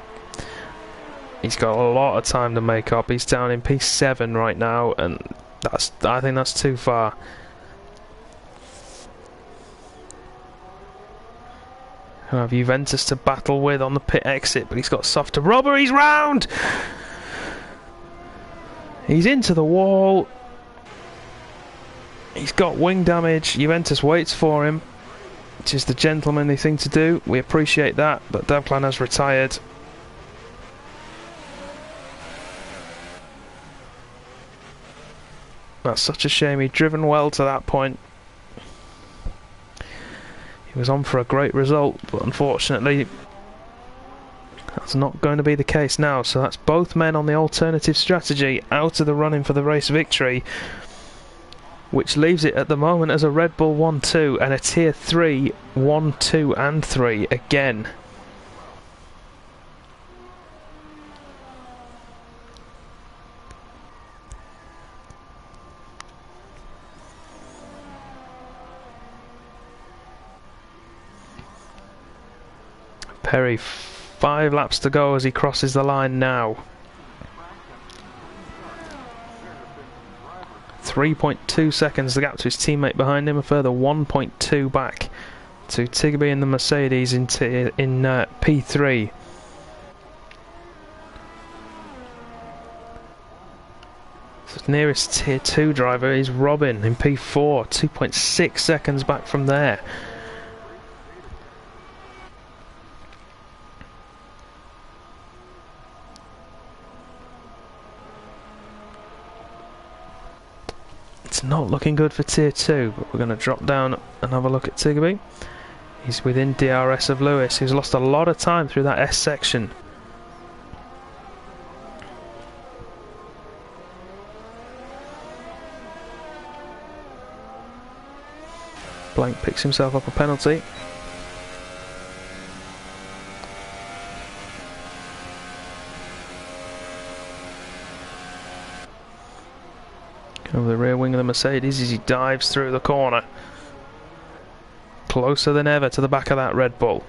He's got a lot of time to make up. He's down in P7 right now, and I think that's too far. He'll have Juventus to battle with on the pit exit, but he's got softer rubber. He's round! He's into the wall. He's got wing damage. Juventus waits for him, which is the gentlemanly thing to do. We appreciate that, but Dabclan has retired. That's such a shame. He'd driven well to that point. He was on for a great result, but unfortunately that's not going to be the case now. So that's both men on the alternative strategy out of the running for the race victory, which leaves it at the moment as a Red Bull 1-2 and a Tier 3 1, 2 and 3 again. Perry, 5 laps to go as he crosses the line now. 3.2 seconds the gap to his teammate behind him, a further 1.2 back to Tigby and the Mercedes in P3. So the nearest Tier 2 driver is Robin in P4, 2.6 seconds back from there. It's not looking good for Tier 2, but we're going to drop down and have a look at Tigby. He's within DRS of Lewis, who's lost a lot of time through that S section. Blank picks himself up a penalty. Over the rear wing of the Mercedes as he dives through the corner. Closer than ever to the back of that Red Bull.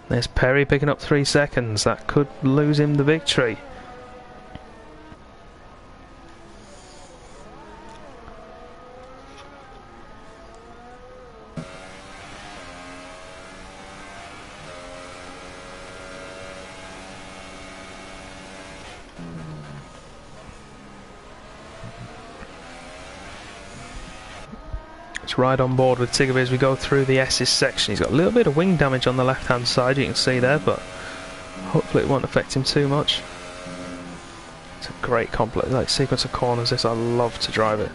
There's Perry picking up 3 seconds. That could lose him the victory. Right on board with Tigby as we go through the S's section. He's got a little bit of wing damage on the left hand side, you can see there, but hopefully it won't affect him too much. It's a great complex sequence of corners this. I love to drive it.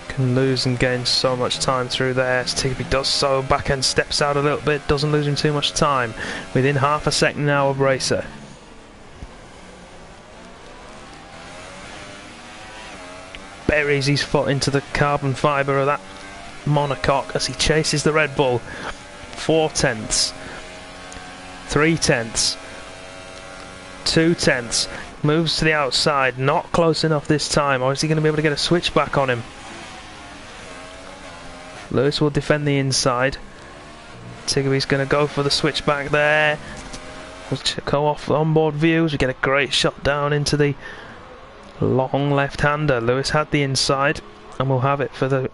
Can lose and gain so much time through there as Tigby does so. Back end steps out a little bit, doesn't lose him too much time. Within half a second now of Racer. Buries his foot into the carbon fibre of that monocoque as he chases the Red Bull. 4 tenths, 3 tenths, 2 tenths, moves to the outside, not close enough this time, or is he going to be able to get a switch back on him? Lewis will defend the inside. Tigby's going to go for the switch back there. We'll go off onboard views, we get a great shot down into the long left-hander. Lewis had the inside, and we'll have it for the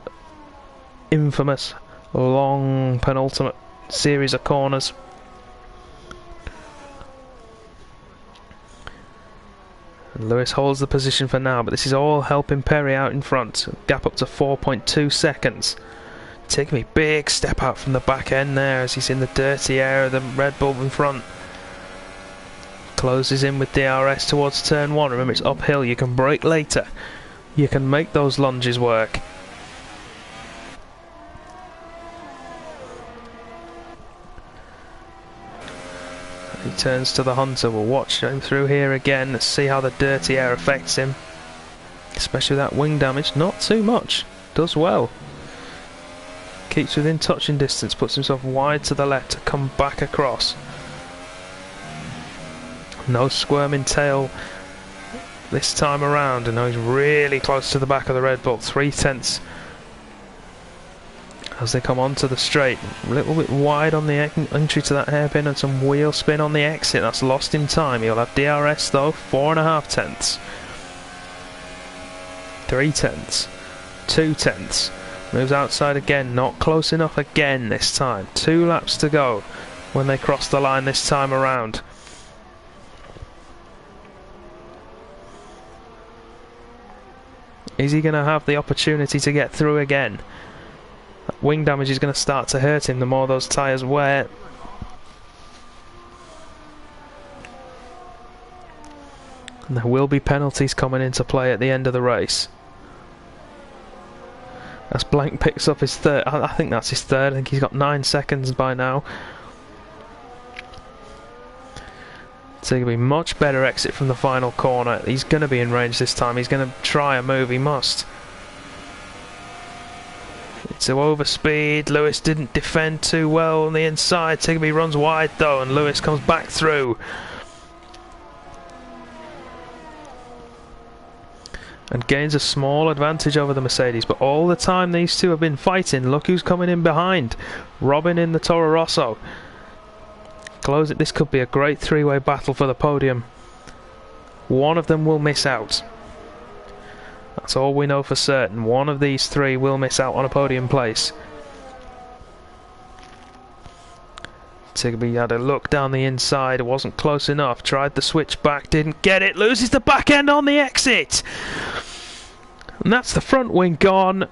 infamous long penultimate series of corners. And Lewis holds the position for now, but this is all helping Perry out in front. Gap up to 4.2 seconds. Taking a big step out from the back end there as he's in the dirty air of the Red Bull in front. Closes in with DRS towards turn 1. Remember, it's uphill, you can brake later. You can make those lunges work. He turns to the Hunter. We'll watch him through here again. Let's see how the dirty air affects him. Especially with that wing damage. Not too much. Does well. Keeps within touching distance. Puts himself wide to the left to come back across. No squirming tail this time around, and now he's really close to the back of the Red Bull. 3 tenths as they come onto the straight. A little bit wide on the entry to that hairpin and some wheel spin on the exit. That's lost him time. He'll have DRS though. 4.5 tenths. 3 tenths. 2 tenths. Moves outside again. Not close enough again this time. 2 laps to go when they cross the line this time around. Is he going to have the opportunity to get through again? That wing damage is going to start to hurt him the more those tyres wear. And there will be penalties coming into play at the end of the race. As Blank picks up his third, I think that's his third. I think he's got 9 seconds by now. So it's going to be much better exit from the final corner. He's going to be in range this time. He's going to try a move. He must. to overspeed. Lewis didn't defend too well on the inside. Tigby runs wide though, and Lewis comes back through. And gains a small advantage over the Mercedes, but all the time these two have been fighting, look who's coming in behind. Robin in the Toro Rosso. Close it. This could be a great three-way battle for the podium. One of them will miss out. That's all we know for certain. One of these three will miss out on a podium place. Tigby had a look down the inside, it wasn't close enough, tried the switch back, didn't get it, loses the back end on the exit! And that's the front wing gone,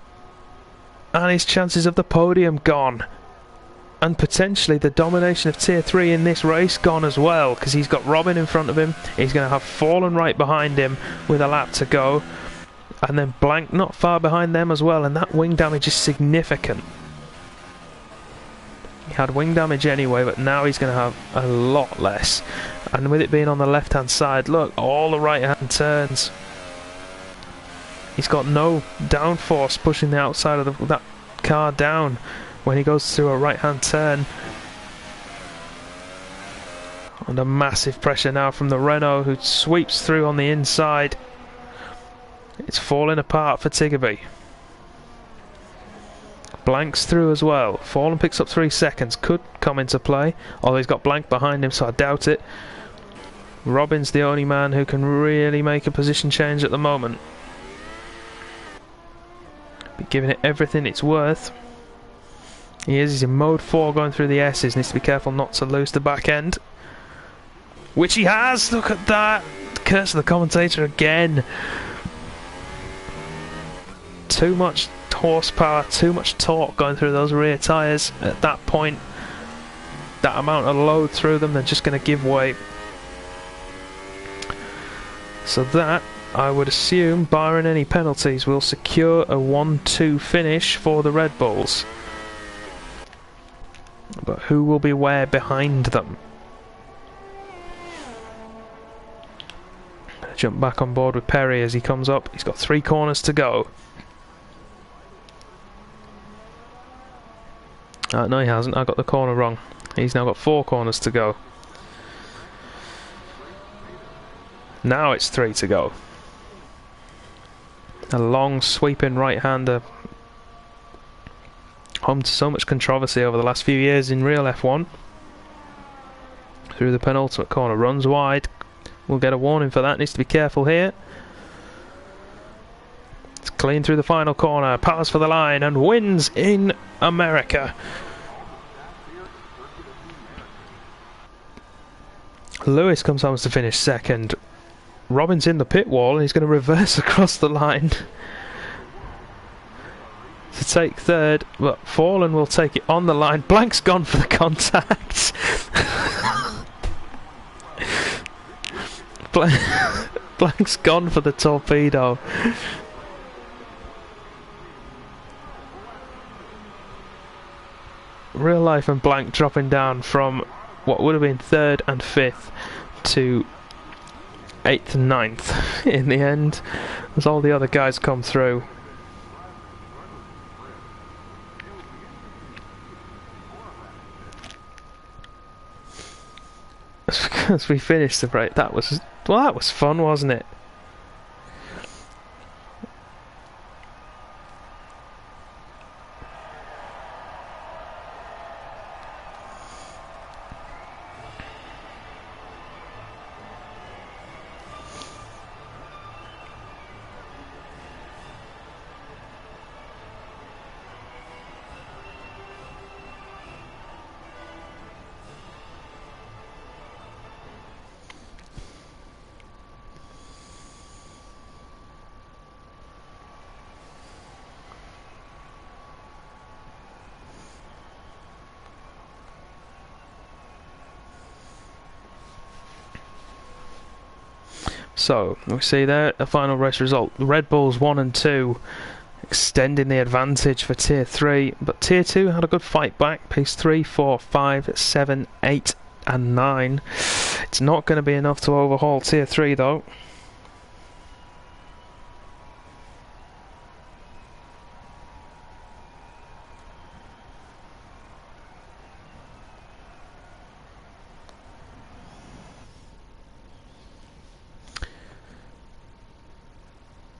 and his chances of the podium gone. And potentially the domination of Tier 3 in this race gone as well, because he's got Robin in front of him, he's going to have Fallen right behind him with a lap to go, and then Blank not far behind them as well, and that wing damage is significant. He had wing damage anyway, but now he's going to have a lot less. And with it being on the left hand side, look, all the right hand turns. He's got no downforce pushing the outside of that car down when he goes through a right hand turn. Under massive pressure now from the Renault, who sweeps through on the inside. It's falling apart for Tigby. Blank's through as well. Fallen picks up 3 seconds. Could come into play. Although he's got Blank behind him, so I doubt it. Robin's the only man who can really make a position change at the moment. Be giving it everything it's worth. He's in mode 4 going through the S's. Needs to be careful not to lose the back end. Which he has! Look at that! Curse of the commentator again. Too much horsepower, too much torque going through those rear tyres. At that point, that amount of load through them, they're just going to give way. So that, I would assume, barring any penalties, will secure a 1-2 finish for the Red Bulls. But who will be where behind them? Jump back on board with Perry as he comes up. He's got 3 corners to go. No, he hasn't. I got the corner wrong. He's now got 4 corners to go. Now it's 3 to go. A long sweeping right-hander. Home to so much controversy over the last few years in real F1. Through the penultimate corner. Runs wide. We'll get a warning for that. Needs to be careful here. It's clean through the final corner. Powers for the line and wins in America. Lewis comes home to finish second. Robin's in the pit wall and he's going to reverse across the line to take third, but Fallen will take it on the line. Blank's gone for the contact. Blank's gone for the torpedo. Real life and Blank dropping down from what would have been 3rd and 5th to 8th and 9th in the end, as all the other guys come through. As we finished the break, that was fun, wasn't it? So, we see there the final race result. Red Bulls 1 and 2 extending the advantage for Tier 3, but Tier 2 had a good fight back. Pace 3, 4, 5, 7, 8 and 9. It's not going to be enough to overhaul Tier 3 though.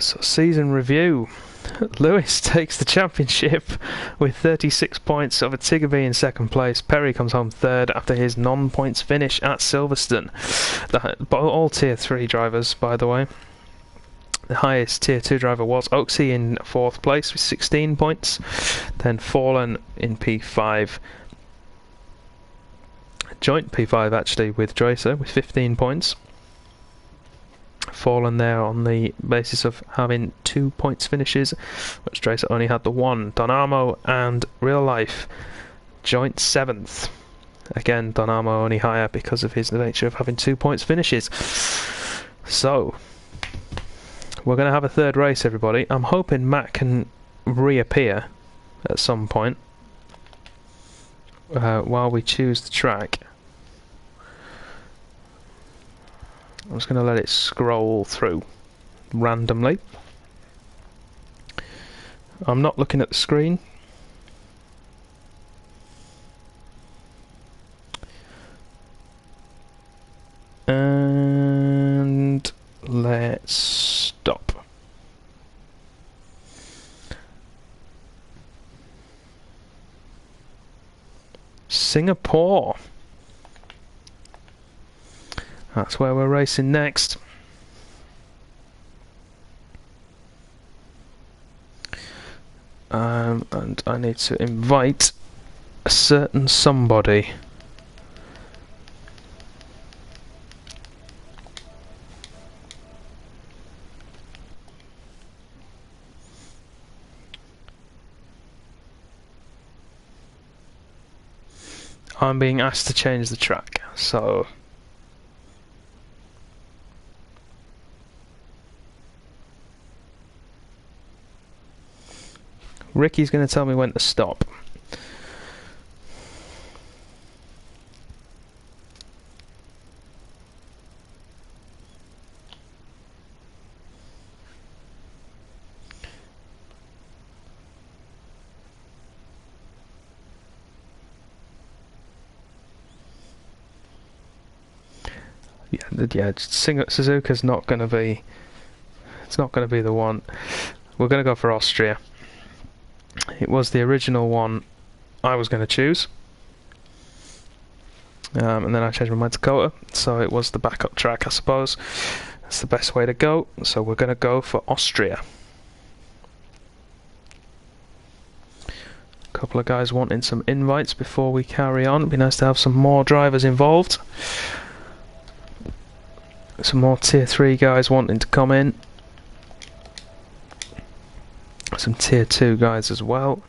So season review. Lewis takes the championship with 36 points over Tiggerby in second place. Perry comes home third after his non-points finish at Silverstone. All tier 3 drivers, by the way. The highest tier 2 driver was Oaksy in fourth place with 16 points. Then Fallen in P5. Joint P5 actually with Dracer with 15 points. Fallen there on the basis of having 2 points finishes, which Dracer only had the one. Donamo and Real Life joint 7th. Again, Donamo only higher because of his nature of having 2 points finishes. So we're going to have a third race, everybody. I'm hoping Matt can reappear at some point while we choose the track. I'm just going to let it scroll through randomly. I'm not looking at the screen. And let's stop. Singapore. That's where we're racing next. And I need to invite a certain somebody. I'm being asked to change the track, so Ricky's going to tell me when to stop. Yeah, Suzuka's not going to be. It's not going to be the one. We're going to go for Austria. It was the original one I was going to choose, and then I changed my mind to COTA, so it was the backup track, I suppose. That's the best way to go, so we're going to go for Austria. A couple of guys wanting some invites before we carry on. It'd be nice to have some more drivers involved. Some more tier 3 guys wanting to come in. Some tier 2 guys as well.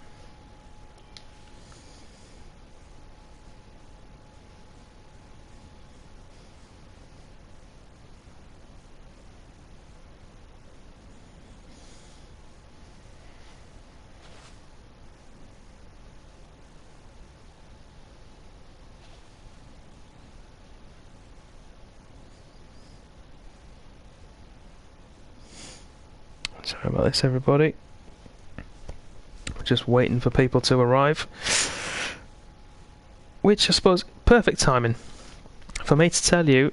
Sorry about this, everybody. Just waiting for people to arrive, which I suppose perfect timing for me to tell you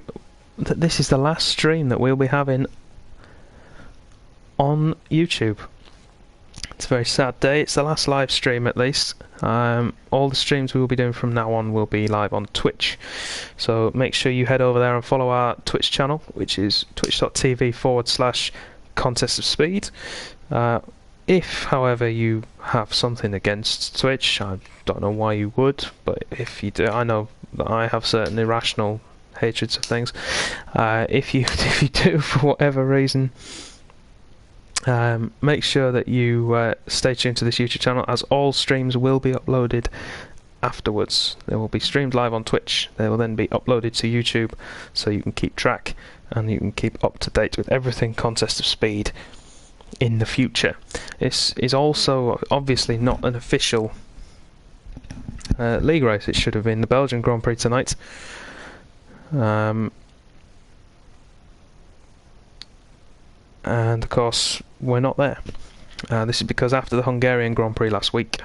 that this is the last stream that we'll be having on YouTube. It's a very sad day. It's the last live stream, at least. All the streams we will be doing from now on will be live on Twitch, so make sure you head over there and follow our Twitch channel, which is twitch.tv/Contest of Speed. If, however, you have something against Twitch, I don't know why you would, but if you do, I know that I have certain irrational hatreds of things. If you do, for whatever reason, make sure that you stay tuned to this YouTube channel, as all streams will be uploaded afterwards. They will be streamed live on Twitch. They will then be uploaded to YouTube, so you can keep track and you can keep up to date with everything Contest of Speed in the future. This is also obviously not an official league race. It should have been the Belgian Grand Prix tonight. And of course we're not there. This is because after the Hungarian Grand Prix last week,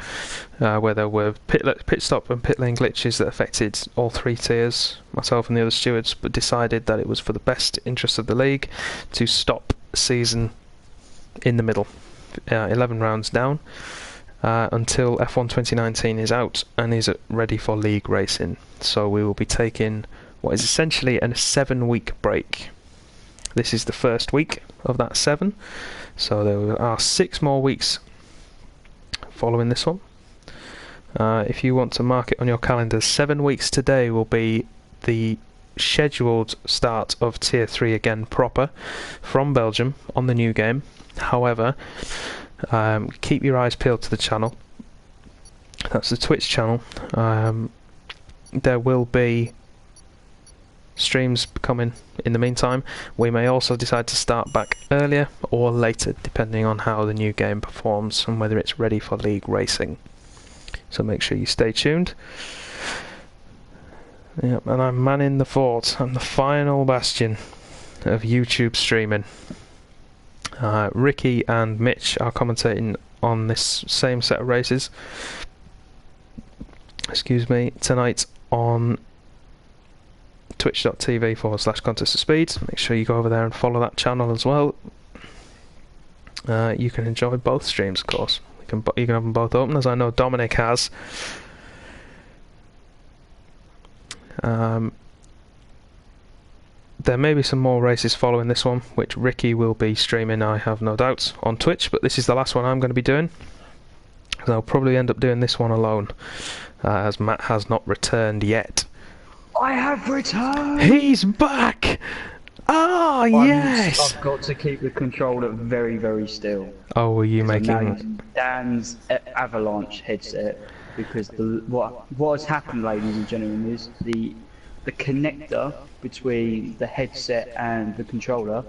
where there were pit stop and pit lane glitches that affected all 3 tiers, myself and the other stewards, but decided that it was for the best interest of the league to stop season in the middle, 11 rounds down, until F1 2019 is out and is ready for league racing. So we will be taking what is essentially a 7-week break. This is the first week of that 7, so there are 6 more weeks following this one. If you want to mark it on your calendar, 7 weeks today will be the scheduled start of Tier 3 again proper from Belgium on the new game. However, keep your eyes peeled to the channel. That's the Twitch channel. There will be streams coming in the meantime. We may also decide to start back earlier or later depending on how the new game performs and whether it's ready for league racing. So make sure you stay tuned. Yep, and I'm manning the fort. I'm the final bastion of YouTube streaming. Ricky and Mitch are commentating on this same set of races. Excuse me, tonight on twitch.tv/Contest of Speed. Make sure you go over there and follow that channel as well. You can enjoy both streams, of course. You can have them both open, as I know Dominic has. There may be some more races following this one, which Ricky will be streaming, I have no doubt, on Twitch, but this is the last one I'm going to be doing. So I'll probably end up doing this one alone, as Matt has not returned yet.
I have returned!
He's back! Ah, yes!
I've got to keep the controller very, very still.
Oh, were you making...
I'm now using Dan's Avalanche headset, because what has happened, ladies and gentlemen, is the connector between the headset and the controller,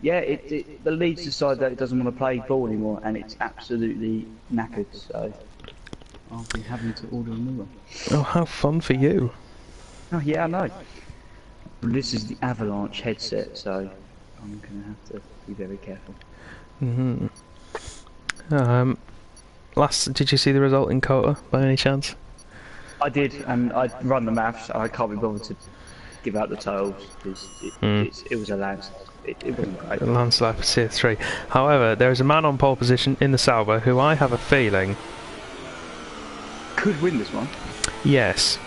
yeah, the leads decide that it doesn't want to play ball anymore, and it's absolutely knackered, so I'll be having to order a new one.
Oh, how fun for you.
Oh yeah, I know. But this is the Avalanche headset, so I'm going to have to be very careful.
Did you see the result in COTA, by any chance?
I did, and I run the maths. I can't be bothered to give out the totals because it was a landslide. It wasn't great.
A landslide for Tier 3. However, there is a man on pole position in the Sauber who I have a feeling
could win this one.
Yes.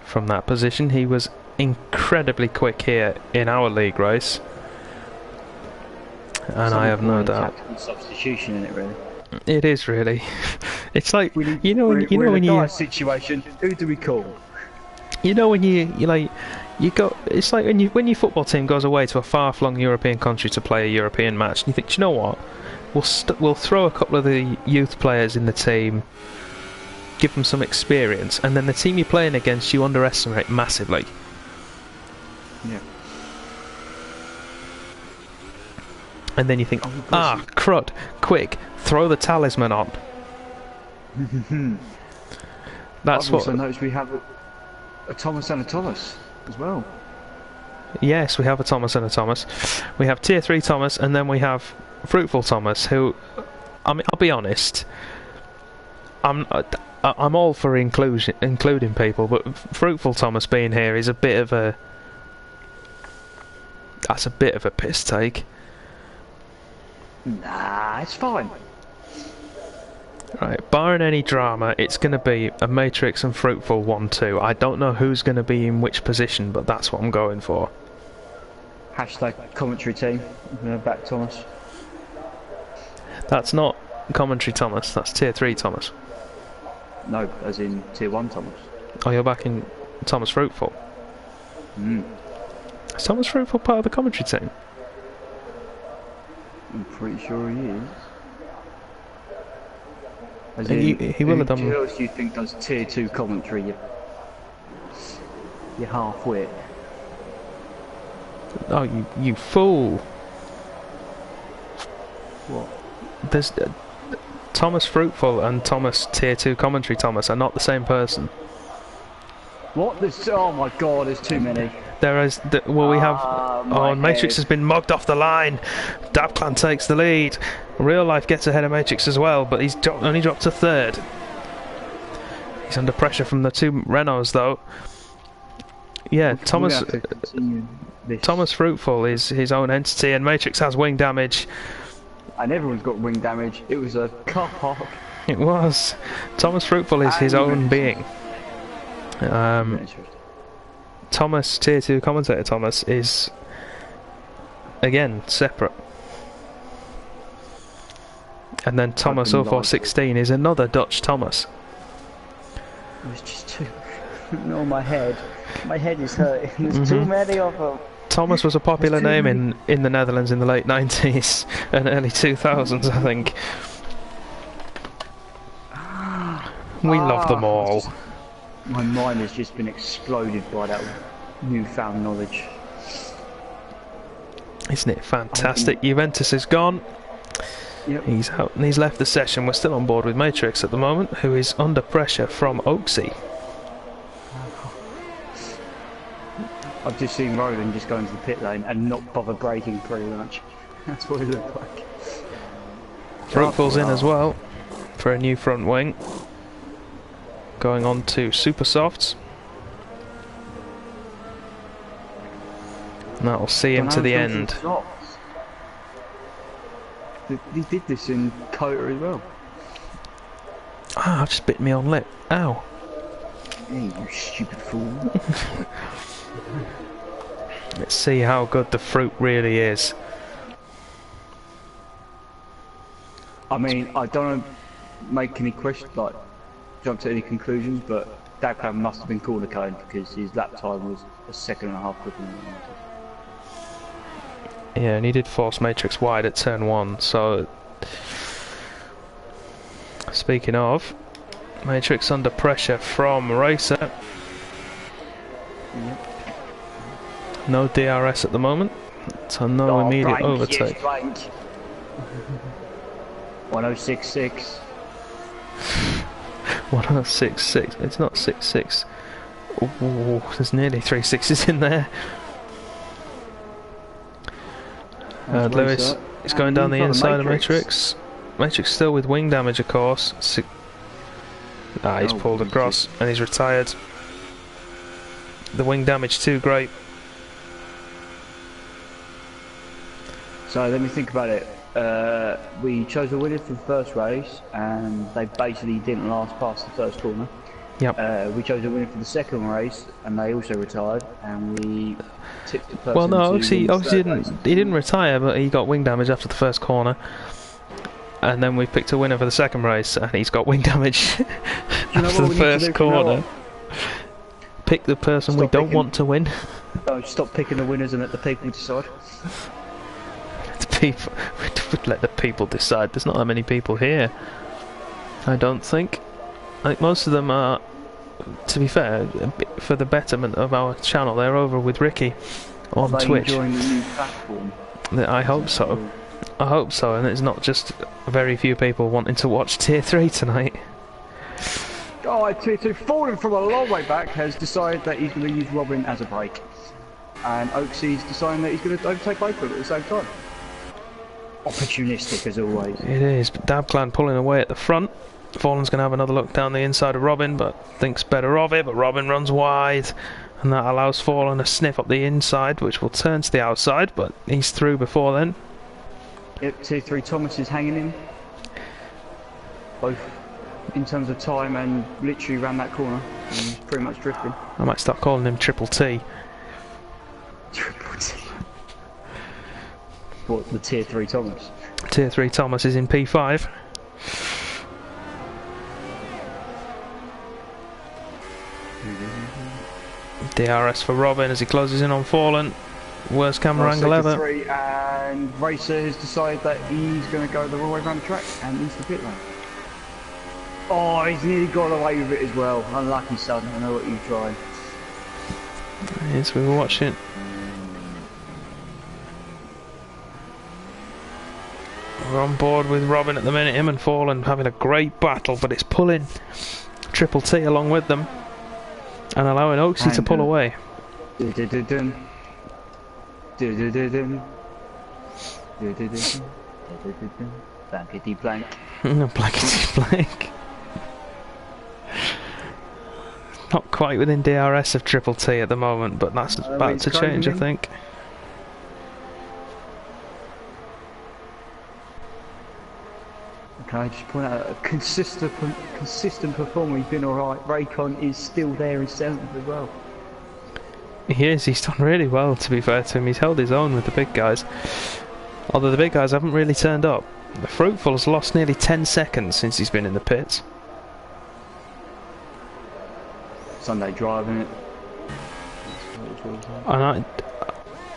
From that position, he was incredibly quick here in our league race, and I have no doubt.
Substitution in it, really.
It is really. It's like when you
situation. Who do we call?
You know when you go. It's like when your football team goes away to a far-flung European country to play a European match, and you think, do you know what? We'll throw a couple of the youth players in the team, give them some experience, and then the team you're playing against you underestimate massively.
Yeah.
And then you think, crud, quick, throw the talisman on. That's
I've
what.
also noticed we have a Thomas and a Thomas as well.
Yes, we have a Thomas and a Thomas. We have Tier 3 Thomas, and then we have Fruitful Thomas, who, I mean, I'll be honest, I'm all for including people, but Fruitful Thomas being here is a bit of a piss take.
Nah, it's fine.
Right, barring any drama, it's going to be a Matrix and Fruitful 1-2. I don't know who's going to be in which position, but that's what I'm going for.
Hashtag commentary team. I'm going to back Thomas.
That's not commentary Thomas, that's Tier 3 Thomas.
No, as in Tier 1 Thomas.
Oh, you're backing Thomas Fruitful? Is Thomas Fruitful part of the commentary team?
I'm pretty sure he is. As
he will have done.
Who else do you think does Tier 2 commentary? You half-wit.
Oh, you fool!
What?
There's Thomas Fruitful and Thomas Tier 2 commentary Thomas are not the same person.
What? Oh my god, there's too many.
There is. We have. Oh, Matrix has been mugged off the line. Dabclan takes the lead. Real Life gets ahead of Matrix as well, but he's only dropped to third. He's under pressure from the two Renaults, though. Yeah, Thomas Fruitful is his own entity, and Matrix has wing damage.
and everyone's got wing damage. It was a car park.
It was. Thomas Fruitful is his own being. Thomas, Tier 2 commentator Thomas, is again separate. And then Thomas 0416 is another Dutch Thomas.
It was just too... No, my head is hurting. There's too many of them.
Thomas was a popular name in the Netherlands in the late 90s and early 2000s, I think. We love them all.
My mind has just been exploded by that newfound knowledge.
Isn't it fantastic? Juventus is gone.
Yep.
He's out and he's left the session. We're still on board with Matrix at the moment, who is under pressure from Oaksy.
I've just seen Roland just go into the pit lane and not bother braking pretty much. That's what it looked like.
Fruitful's in as well for a new front wing. Going on to Super Softs. And that'll see him to the end.
He did this in CoS as well.
Ah, I've just bit me on lip. Ow.
Hey, you stupid fool.
Let's see how good the fruit really is.
I mean, I don't want to make any questions, like, jump to any conclusions, but Dagclan must have been corner code because his lap time was a second and a half quicker than mine.
Yeah, and he did force Matrix wide at turn 1, so... Speaking of, Matrix under pressure from Racer.
Yep.
No DRS at the moment, so no immediate overtake.
Yes, 1066.
1066, it's not 66. Ooh, there's nearly 3 sixes in there. Lewis is going down the inside of Matrix. Matrix still with wing damage, of course. He's pulled across and he's retired. The wing damage too great.
So let me think about it. We chose a winner for the first race, and they basically didn't last past the first corner.
Yep.
We chose a winner for the second race, and they also retired, and we tipped the person.
Well, no,
obviously
he didn't retire, but he got wing damage after the first corner. And then we picked a winner for the second race, and he's got wing damage after the first corner. Pick the person we don't want to win.
Oh, stop picking the winners and let the people decide.
Let the people decide. There's not that many people here, I don't think. I think most of them are, to be fair, for the betterment of our channel, they're over with Ricky on Twitch.
Enjoying the new platform?
I hope so. I hope so, and it's not just very few people wanting to watch Tier 3 tonight.
Oh, Tier 2, falling from a long way back, has decided that he's going to use Robin as a brake. And Oaksy's deciding that he's going to overtake both of them at the same time. Opportunistic as always.
It is, but Dabclan pulling away at the front. Fallen's going to have another look down the inside of Robin, but thinks better of it, but Robin runs wide, and that allows Fallen to sniff up the inside, which will turn to the outside, but he's through before then.
Yep, Tier 3 Thomas is hanging in. Both in terms of time and literally ran that corner, and he's pretty much drifting.
I might start calling him Triple T.
Triple T. What, the Tier 3 Thomas?
Tier 3 Thomas is in P5. DRS for Robin as he closes in on Fallen. Worst camera angle ever.
3, and Racer has decided that he's going to go the wrong way around the track and into the pit lane. Oh, he's nearly got away with it as well. Unlucky son, I know what you're trying.
Yes, we were watching. We're on board with Robin at the minute. Him and Fallen having a great battle, but it's pulling Triple T along with them and allowing Oaksy to pull away.
Blankety blank.
Blankety blank. Not quite within DRS of Triple T at the moment, but that's about to change, I think.
Can I just point out a consistent performer? He's been alright. Raycon is still there in 7th as well.
He is, he's done really well, to be fair to him. He's held his own with the big guys. Although the big guys haven't really turned up. The Fruitful has lost nearly 10 seconds since he's been in the pits.
Sunday driving it.
And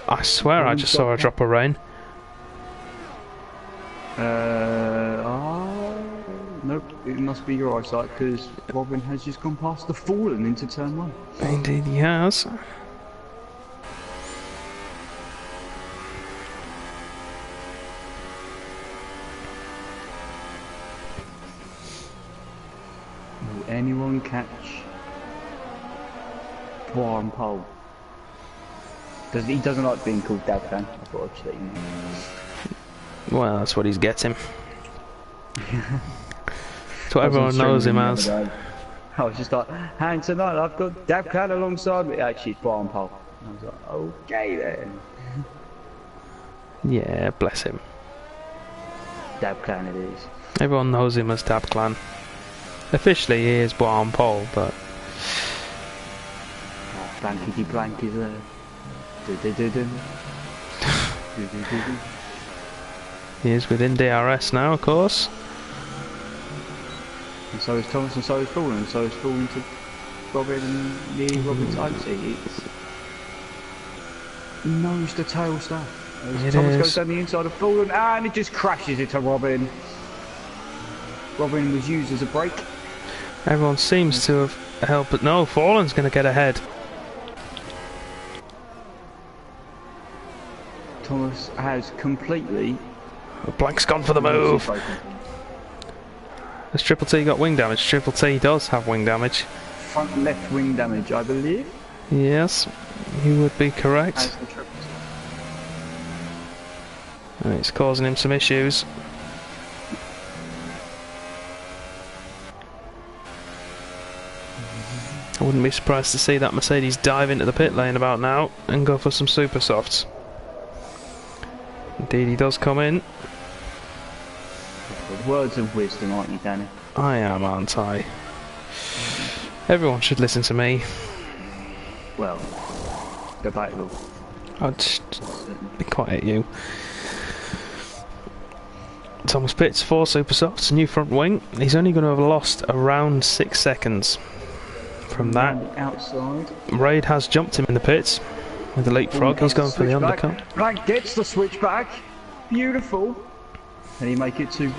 I swear I just saw a drop of rain.
Nope, it must be your eyesight because Robin has just gone past the Fallen into turn 1.
Indeed he has.
Will anyone catch Brian Pole? He doesn't like being called Dabcan. I thought I'd just let you know.
Well, that's what he's getting. That's what everyone knows him as.
I was just like, and tonight I've got Dabcan alongside me. Actually, it's Brian Pole. I was like, okay then.
Yeah, bless him.
Dabcan it is.
Everyone knows him as Dab Clan. Officially he is Brian Pole, but...
Oh, blankety blank is there.
He is within DRS now, of course.
And so is Thomas, and so is Fallen, and so is Fallen to Robin and nearly Robin's OT. It's nose to tail stuff. As Thomas goes down the inside of Fallen and it just crashes into Robin. Robin was used as a brake.
Everyone seems to have helped, but no, Fallen's going to get ahead.
Thomas has completely...
Blank's gone for the move. Has Triple T got wing damage? Triple T does have wing damage.
Front left wing damage, I believe.
Yes, you would be correct. And it's causing him some issues. I wouldn't be surprised to see that Mercedes dive into the pit lane about now and go for some super softs. Indeed, he does come in.
Words of wisdom, aren't you, Danny?
I am, aren't I? Everyone should listen to me.
Well, debatable.
I'd just be quiet, you. Thomas Pitts, 4 super softs, new front wing. He's only going to have lost around 6 seconds from that.
Outside.
Raid has jumped him in the pits with the leapfrog. He's going for the undercut.
Blank gets the switchback. Beautiful. And he make it 2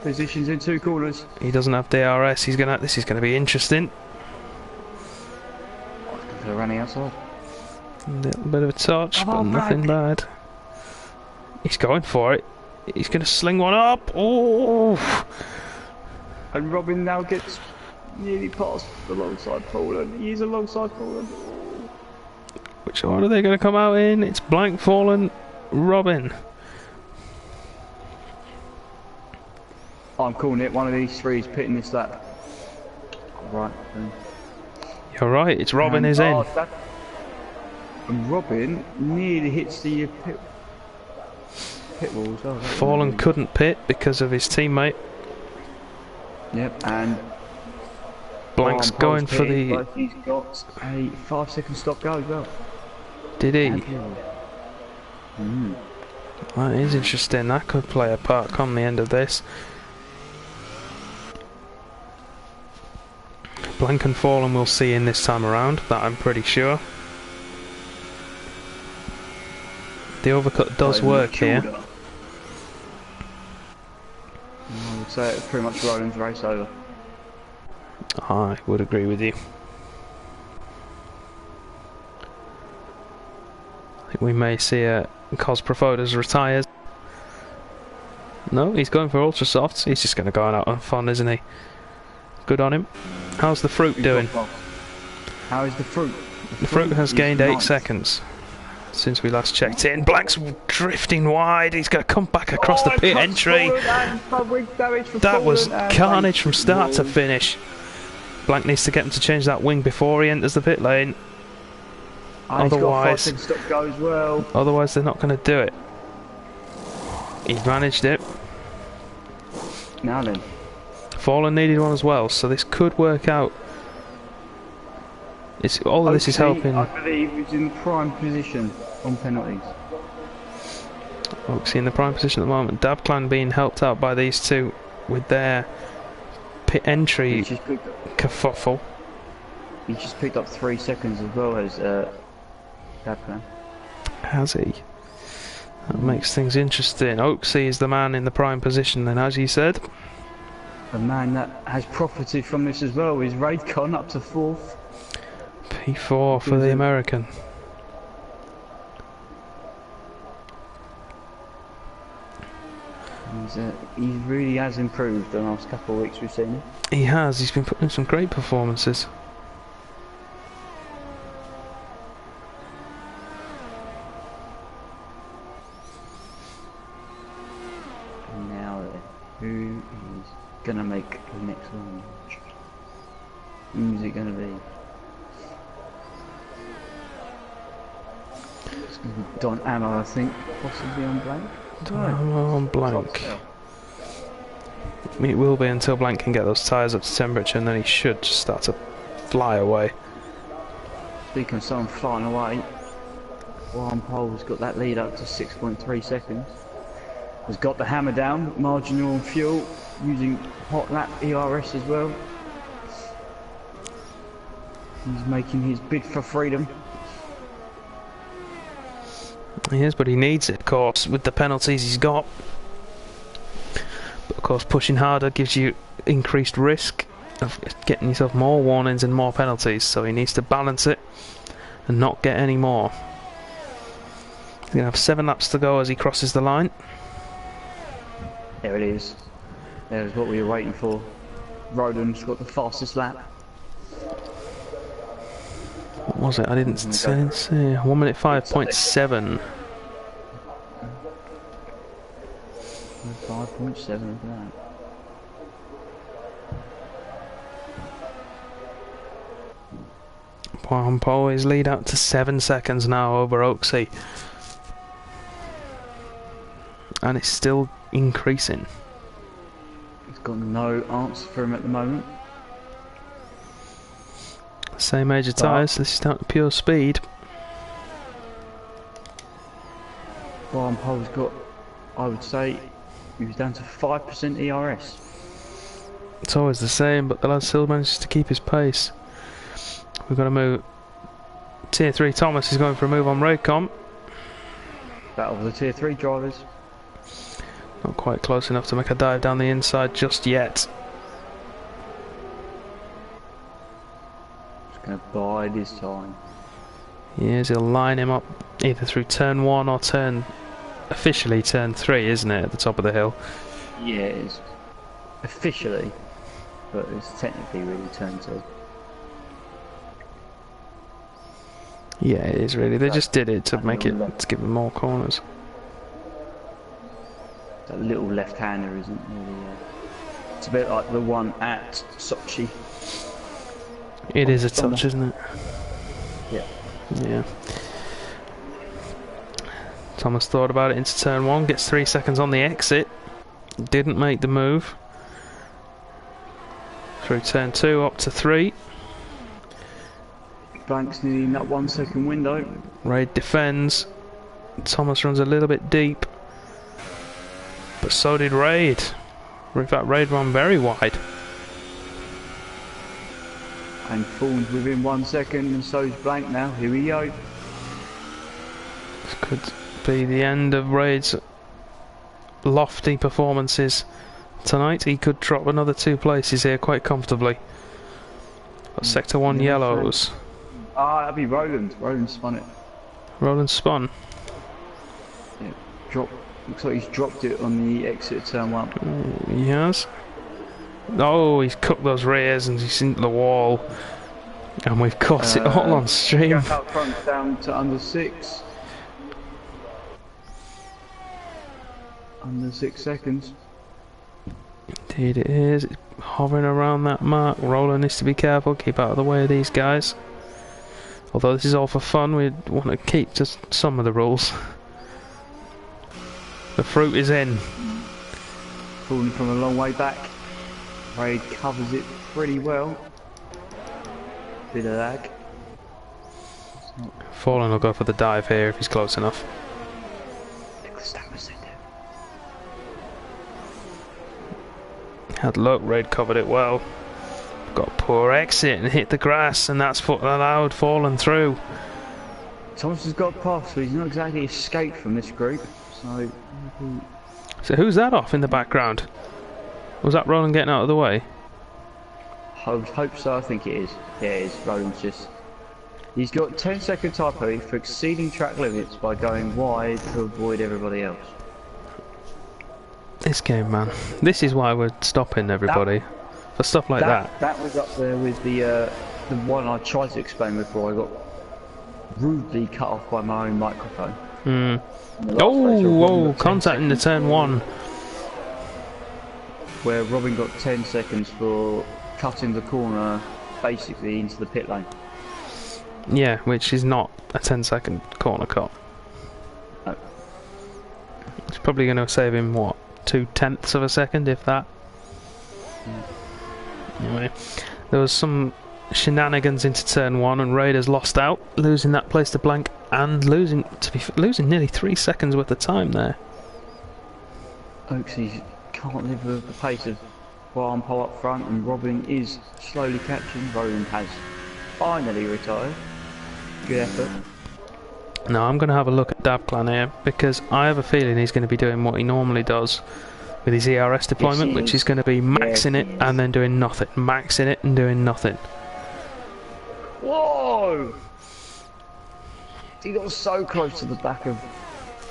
positions in 2 corners.
He doesn't have DRS. He's gonna. This is going to be interesting.
They're running outside.
A little bit of a touch, but nothing bad. He's going for it. He's going to sling one up. Oh!
And Robin now gets nearly past alongside Fallen. He is alongside Fallen.
Which order are they going to come out in? It's Blank, Fallen, Robin.
I'm calling it. One of these 3 is pitting this lap. Right.
You're right. It's Robin is in.
And Robin nearly hits the pit wall as well.
Fallen couldn't pit because of his teammate.
Yep, and
Blank's going for the...
But he's got a 5-second stop go as well.
Did he? That is interesting. That could play a part come the end of this. Blank and Fallen we'll see in this time around, that I'm pretty sure. The overcut does work here.
I would say it's pretty much Roland's race over.
I would agree with you. I think we may see a CoS Profodas retires. No, he's going for ultra softs. He's just going to go out on fun, isn't he? Good on him. How's the fruit doing?
How is the fruit?
The fruit has gained 8 seconds since we last checked in. Blank's drifting wide. He's going to come back across the pit entry. That was carnage from start to finish. Blank needs to get him to change that wing before he enters the pit lane. Otherwise,
otherwise
they're not going to do it. He managed it.
now then.
Fallen needed one as well, so this could work out. All of this is helping.
I believe he's in prime position on penalties.
Oaksey in the prime position at the moment. Dabclan being helped out by these two with their pit entry kerfuffle.
He just picked up 3 seconds as well as Dabclan.
Has he? That makes things interesting. Oaksey is the man in the prime position then, as you said.
The man that has profited from this as well is Raycon up to 4th.
P4 for the American.
He really has improved the last couple of weeks we've seen him.
He has. He's been putting in some great performances.
Now who is going to make the next one? Who's it going to be? It's going to be Don Ammo, I think, possibly on blank.
On blank. I mean, it will be until Blank can get those tyres up to temperature, and then he should just start to fly away.
Speaking of someone flying away, Warren Pole's got that lead up to 6.3 seconds. Has got the hammer down, marginal on fuel, using hot lap ERS as well. He's making his bid for freedom.
He is, but he needs it, of course, with the penalties he's got. But of course, pushing harder gives you increased risk of getting yourself more warnings and more penalties, so he needs to balance it and not get any more. He's going to have 7 laps to go as he crosses the line.
There it is. There's what we were waiting for. Roden's got the fastest lap.
What was it? I didn't see. 1 minute 5.7.
5.7 of that.
Poirot is lead out to 7 seconds now over Oaksey. And it's still increasing.
He's got no answer for him at the moment.
Same age of tyres, this is down to pure speed.
Warren Pole's got, I would say, he was down to 5% ERS.
It's always the same, but the lad still manages to keep his pace. We've got to move. Tier 3 Thomas is going for a move on Raycom.
Battle of the Tier 3 drivers.
Not quite close enough to make a dive down the inside just yet.
Just going to bide his time.
Yes, he'll line him up either through turn 1 or officially turn 3, isn't it, at the top of the hill?
Yeah, it's officially, but it's technically really turn 2.
Yeah, it is really. They just did it to make it, to give them more corners.
That little left-hander isn't really... it's a bit like the one at Sochi.
It is a touch, isn't it?
Yeah.
Yeah. Thomas thought about it into turn 1, gets 3 seconds on the exit. Didn't make the move. Through turn 2 up to 3.
Blank's needing that 1 second window.
Raid defends. Thomas runs a little bit deep. But so did Raid. In fact, Raid ran very wide.
And Fawn's within 1 second, and so's Blank now. Here we go.
This could be the end of Raid's lofty performances tonight. He could drop another 2 places here quite comfortably. Got Sector 1 yellows.
Ah, that'd be Roland. Roland spun it.
Roland spun.
Yeah, looks like he's dropped it on the exit of turn 1.
He has. Oh, he's cooked those rears and he's into the wall. And we've caught it all on stream.
Out front down to under 6. Under 6 seconds.
Indeed it is. It's hovering around that mark. Roland needs to be careful, keep out of the way of these guys. Although this is all for fun, we want to keep just some of the rules. The fruit is in.
falling from a long way back. Raid covers it pretty well. Bit of lag.
Fallen will go for the dive here if he's close enough. Had luck, Raid covered it well. Got a poor exit and hit the grass, and that's what allowed Fallen through.
Thomas has got a pass, so he's not exactly escaped from this group.
So who's that off in the background? Was that Roland getting out of the way?
Hope so, I think it is. Yeah, it is. Roland's just... He's got 10-second type penalty for exceeding track limits by going wide to avoid everybody else.
This game, man. This is why we're stopping everybody. For stuff like that.
That was up there with the one I tried to explain before I got rudely cut off by my own microphone.
Oh, contact in the turn 1.
Where Robin got 10 seconds for cutting the corner basically into the pit lane.
Yeah, which is not a 10-second corner cut.
No.
It's probably going to save him, what, 0.2 of a second, if that? Anyway, there was some shenanigans into turn 1 and Raiders lost out, losing that place to blank and losing nearly 3 seconds worth of time there.
Oaksy can't live with the pace of Brian Pole up front, and Robin is slowly catching. Roland has finally retired. Good effort.
Now I'm going to have a look at Dabclan here, because I have a feeling he's going to be doing what he normally does with his ERS deployment,
Yes,
which is going to be maxing it and then doing nothing, maxing it and doing nothing.
Whoa! He got so close to the back of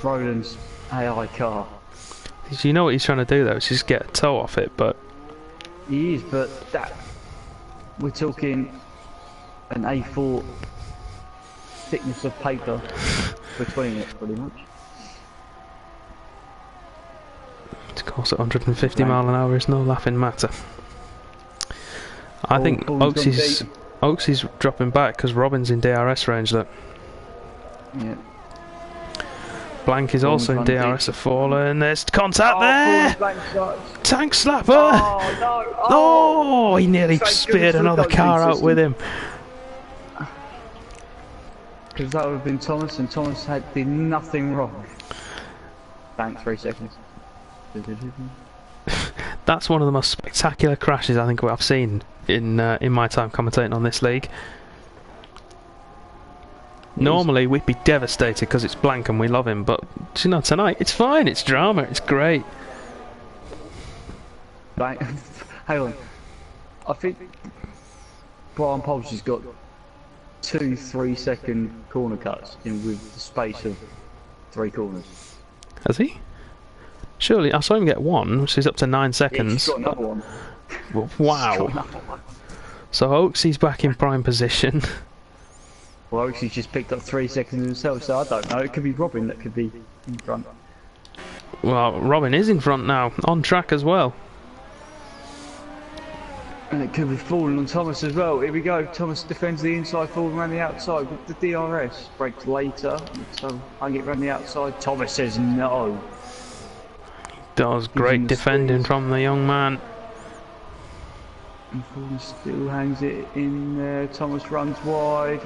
Roland's AI car.
You know what he's trying to do though, is just get a toe off it, but...
He is, but that... We're talking an A4 thickness of paper between it, pretty much.
Of course, at 150 mile an hour is no laughing matter. I think Oaksy's dropping back because Robin's in DRS range. Look.
Yeah.
Blank is also in DRS of Fallen. There's contact there. Tank slapper.
Oh no!
Oh, he nearly speared another car out with him.
Because that would have been Thomas, and Thomas did nothing wrong. Thanks, 3 seconds.
That's one of the most spectacular crashes I think I've seen in my time commentating on this league. Normally we'd be devastated because it's Blank and we love him, but you know, tonight it's fine, it's drama, it's great.
Blank, hang on. I think Brian Pulse has got 2 3-second corner cuts in with the space of 3 corners.
Has he? Surely, I saw him get 1, which is up to 9 seconds.
He's got another one.
Wow. So Oaksy's back in prime position.
Well, Oaksy's just picked up 3 seconds himself, so I don't know. It could be Robin that could be in front.
Well, Robin is in front now, on track as well.
And it could be falling on Thomas as well. Here we go. Thomas defends the inside, falling around the outside with the DRS. Breaks later, so I get around the outside. Thomas says no.
Does great defending from the young man.
And Fallen still hangs it in there. Thomas runs wide.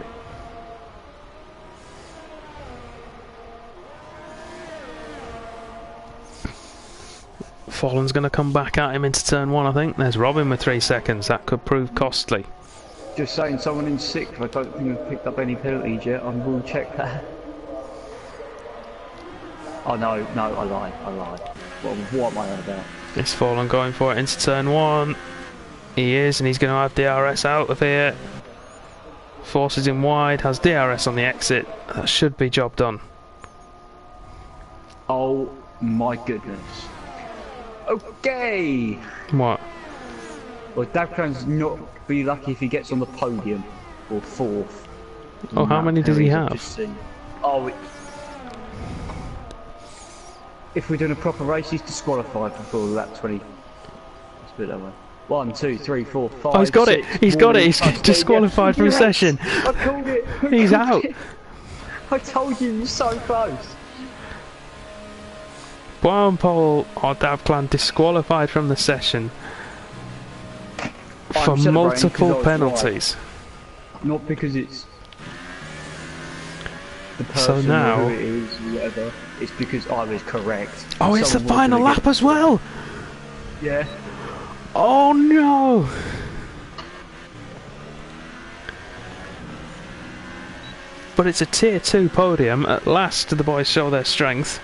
Fallen's going to come back at him into turn 1, I think. There's Robin with 3 seconds. That could prove costly.
Just saying, someone in 6th. I don't think I've picked up any penalties yet. I will check that. Oh no, I lied. What am I on about?
It's Fallen going for it into turn 1. He is, and he's going to have DRS out of here. Forces him wide, has DRS on the exit. That should be job done.
Oh my goodness. Okay!
What?
Well, Dabcran's not be lucky if he gets on the podium, or 4th.
Oh, how many does he have?
Oh, if we're doing a proper race, he's disqualified before lap 20. Let's put it that way. 1, 2, 3, 4, 5.
Oh, he's got
6,
it! He's got it! He's disqualified from
Yes.
session!
I called it!
He's out!
I told you, you're so close!
Wormpole or Davclan disqualified from the session for
celebrating
multiple
because I was
penalties.
right. Not because it's the person
So now,
or who it is, or whatever. It's because I was correct.
oh, it's the
Someone was
final
gonna
lap
get-
as well.
Yeah.
Oh no! But it's a tier 2 podium. At last, the boys show their strength.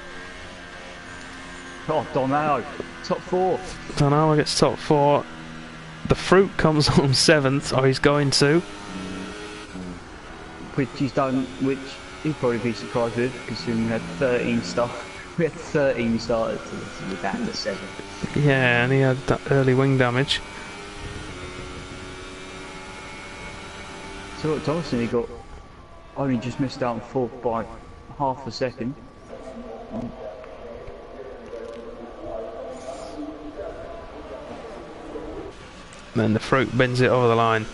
Oh, Donao, top 4.
Donao gets top 4. The Fruit comes on 7th, or he's going to.
Which he's done, which he'd probably be surprised with, considering we had 13 We had 13 starters to listen with that to 7.
Yeah, and he had that early wing damage.
So look, Thompson, he got only just missed out on 4th by half a second.
Then the Fruit bends it over the line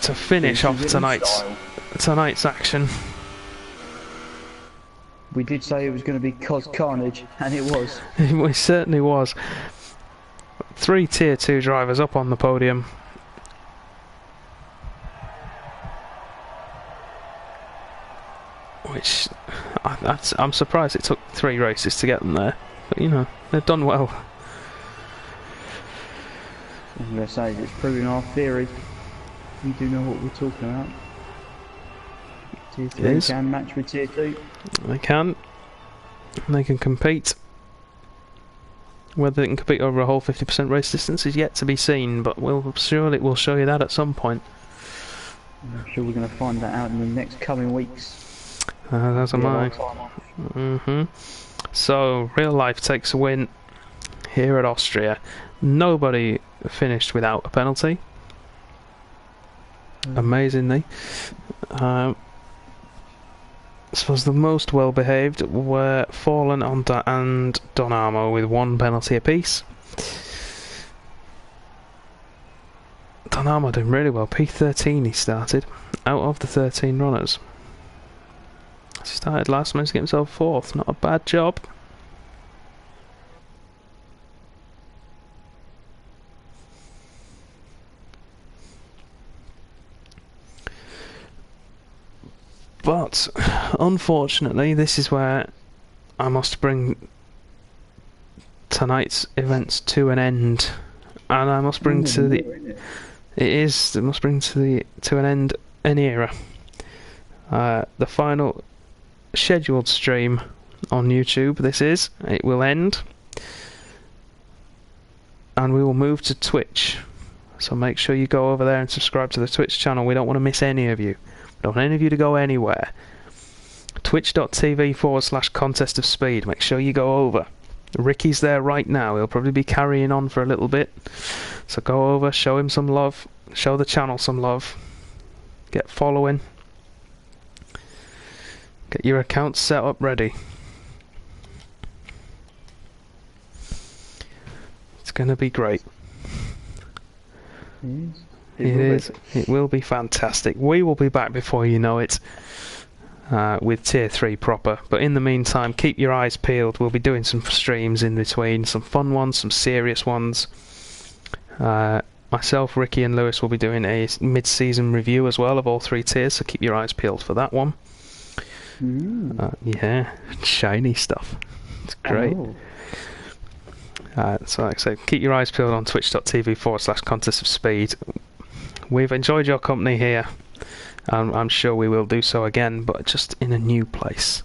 to finish off tonight's action.
We did say it was going to be CoS Carnage, and it was.
It certainly was. 3 tier 2 drivers up on the podium. Which I'm surprised it took 3 races to get them there, but you know, they've done well.
I'm going to say it's proving our theory. We do know what we're talking about. Tier 3 can match with Tier 2.
They can. They can compete. Whether they can compete over a whole 50% race distance is yet to be seen, but we'll show you that at some point.
I'm sure we're going to find that out in the next coming weeks.
That's a mine. So, Real Life takes a win here at Austria. Nobody finished without a penalty. Amazingly. I suppose the most well behaved were Fallen and Donamo with 1 penalty apiece. Donamo doing really well. P13 he started out of the 13 runners. Started last, managed to get himself 4th. Not a bad job. But unfortunately, this is where I must bring tonight's events to an end, and I must bring to an end an era. The final scheduled stream on YouTube. It will end, and we will move to Twitch. So make sure you go over there and subscribe to the Twitch channel. We don't want to miss any of you. Don't want any of you to go anywhere. Twitch.tv/contest of speed. Make sure you go over. Ricky's there right now. He'll probably be carrying on for a little bit. So go over, show him some love, show the channel some love. Get following. Get your account set up ready. It's going to be great. It is. It will be fantastic. We will be back before you know it with Tier 3 proper. But in the meantime, keep your eyes peeled. We'll be doing some streams in between. Some fun ones, some serious ones. Myself, Ricky and Lewis will be doing a mid-season review as well of all 3 tiers. So keep your eyes peeled for that one. Yeah, shiny stuff. It's great. So like I said, keep your eyes peeled on twitch.tv/contest of speed. We've enjoyed your company here. I'm sure we will do so again, but just in a new place.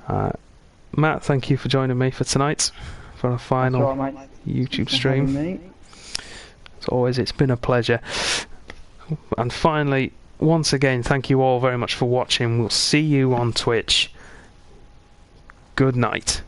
Matt, thank you for joining me for tonight, for a final YouTube stream. As always, it's been a pleasure. And finally, once again, thank you all very much for watching. We'll see you on Twitch. Good night.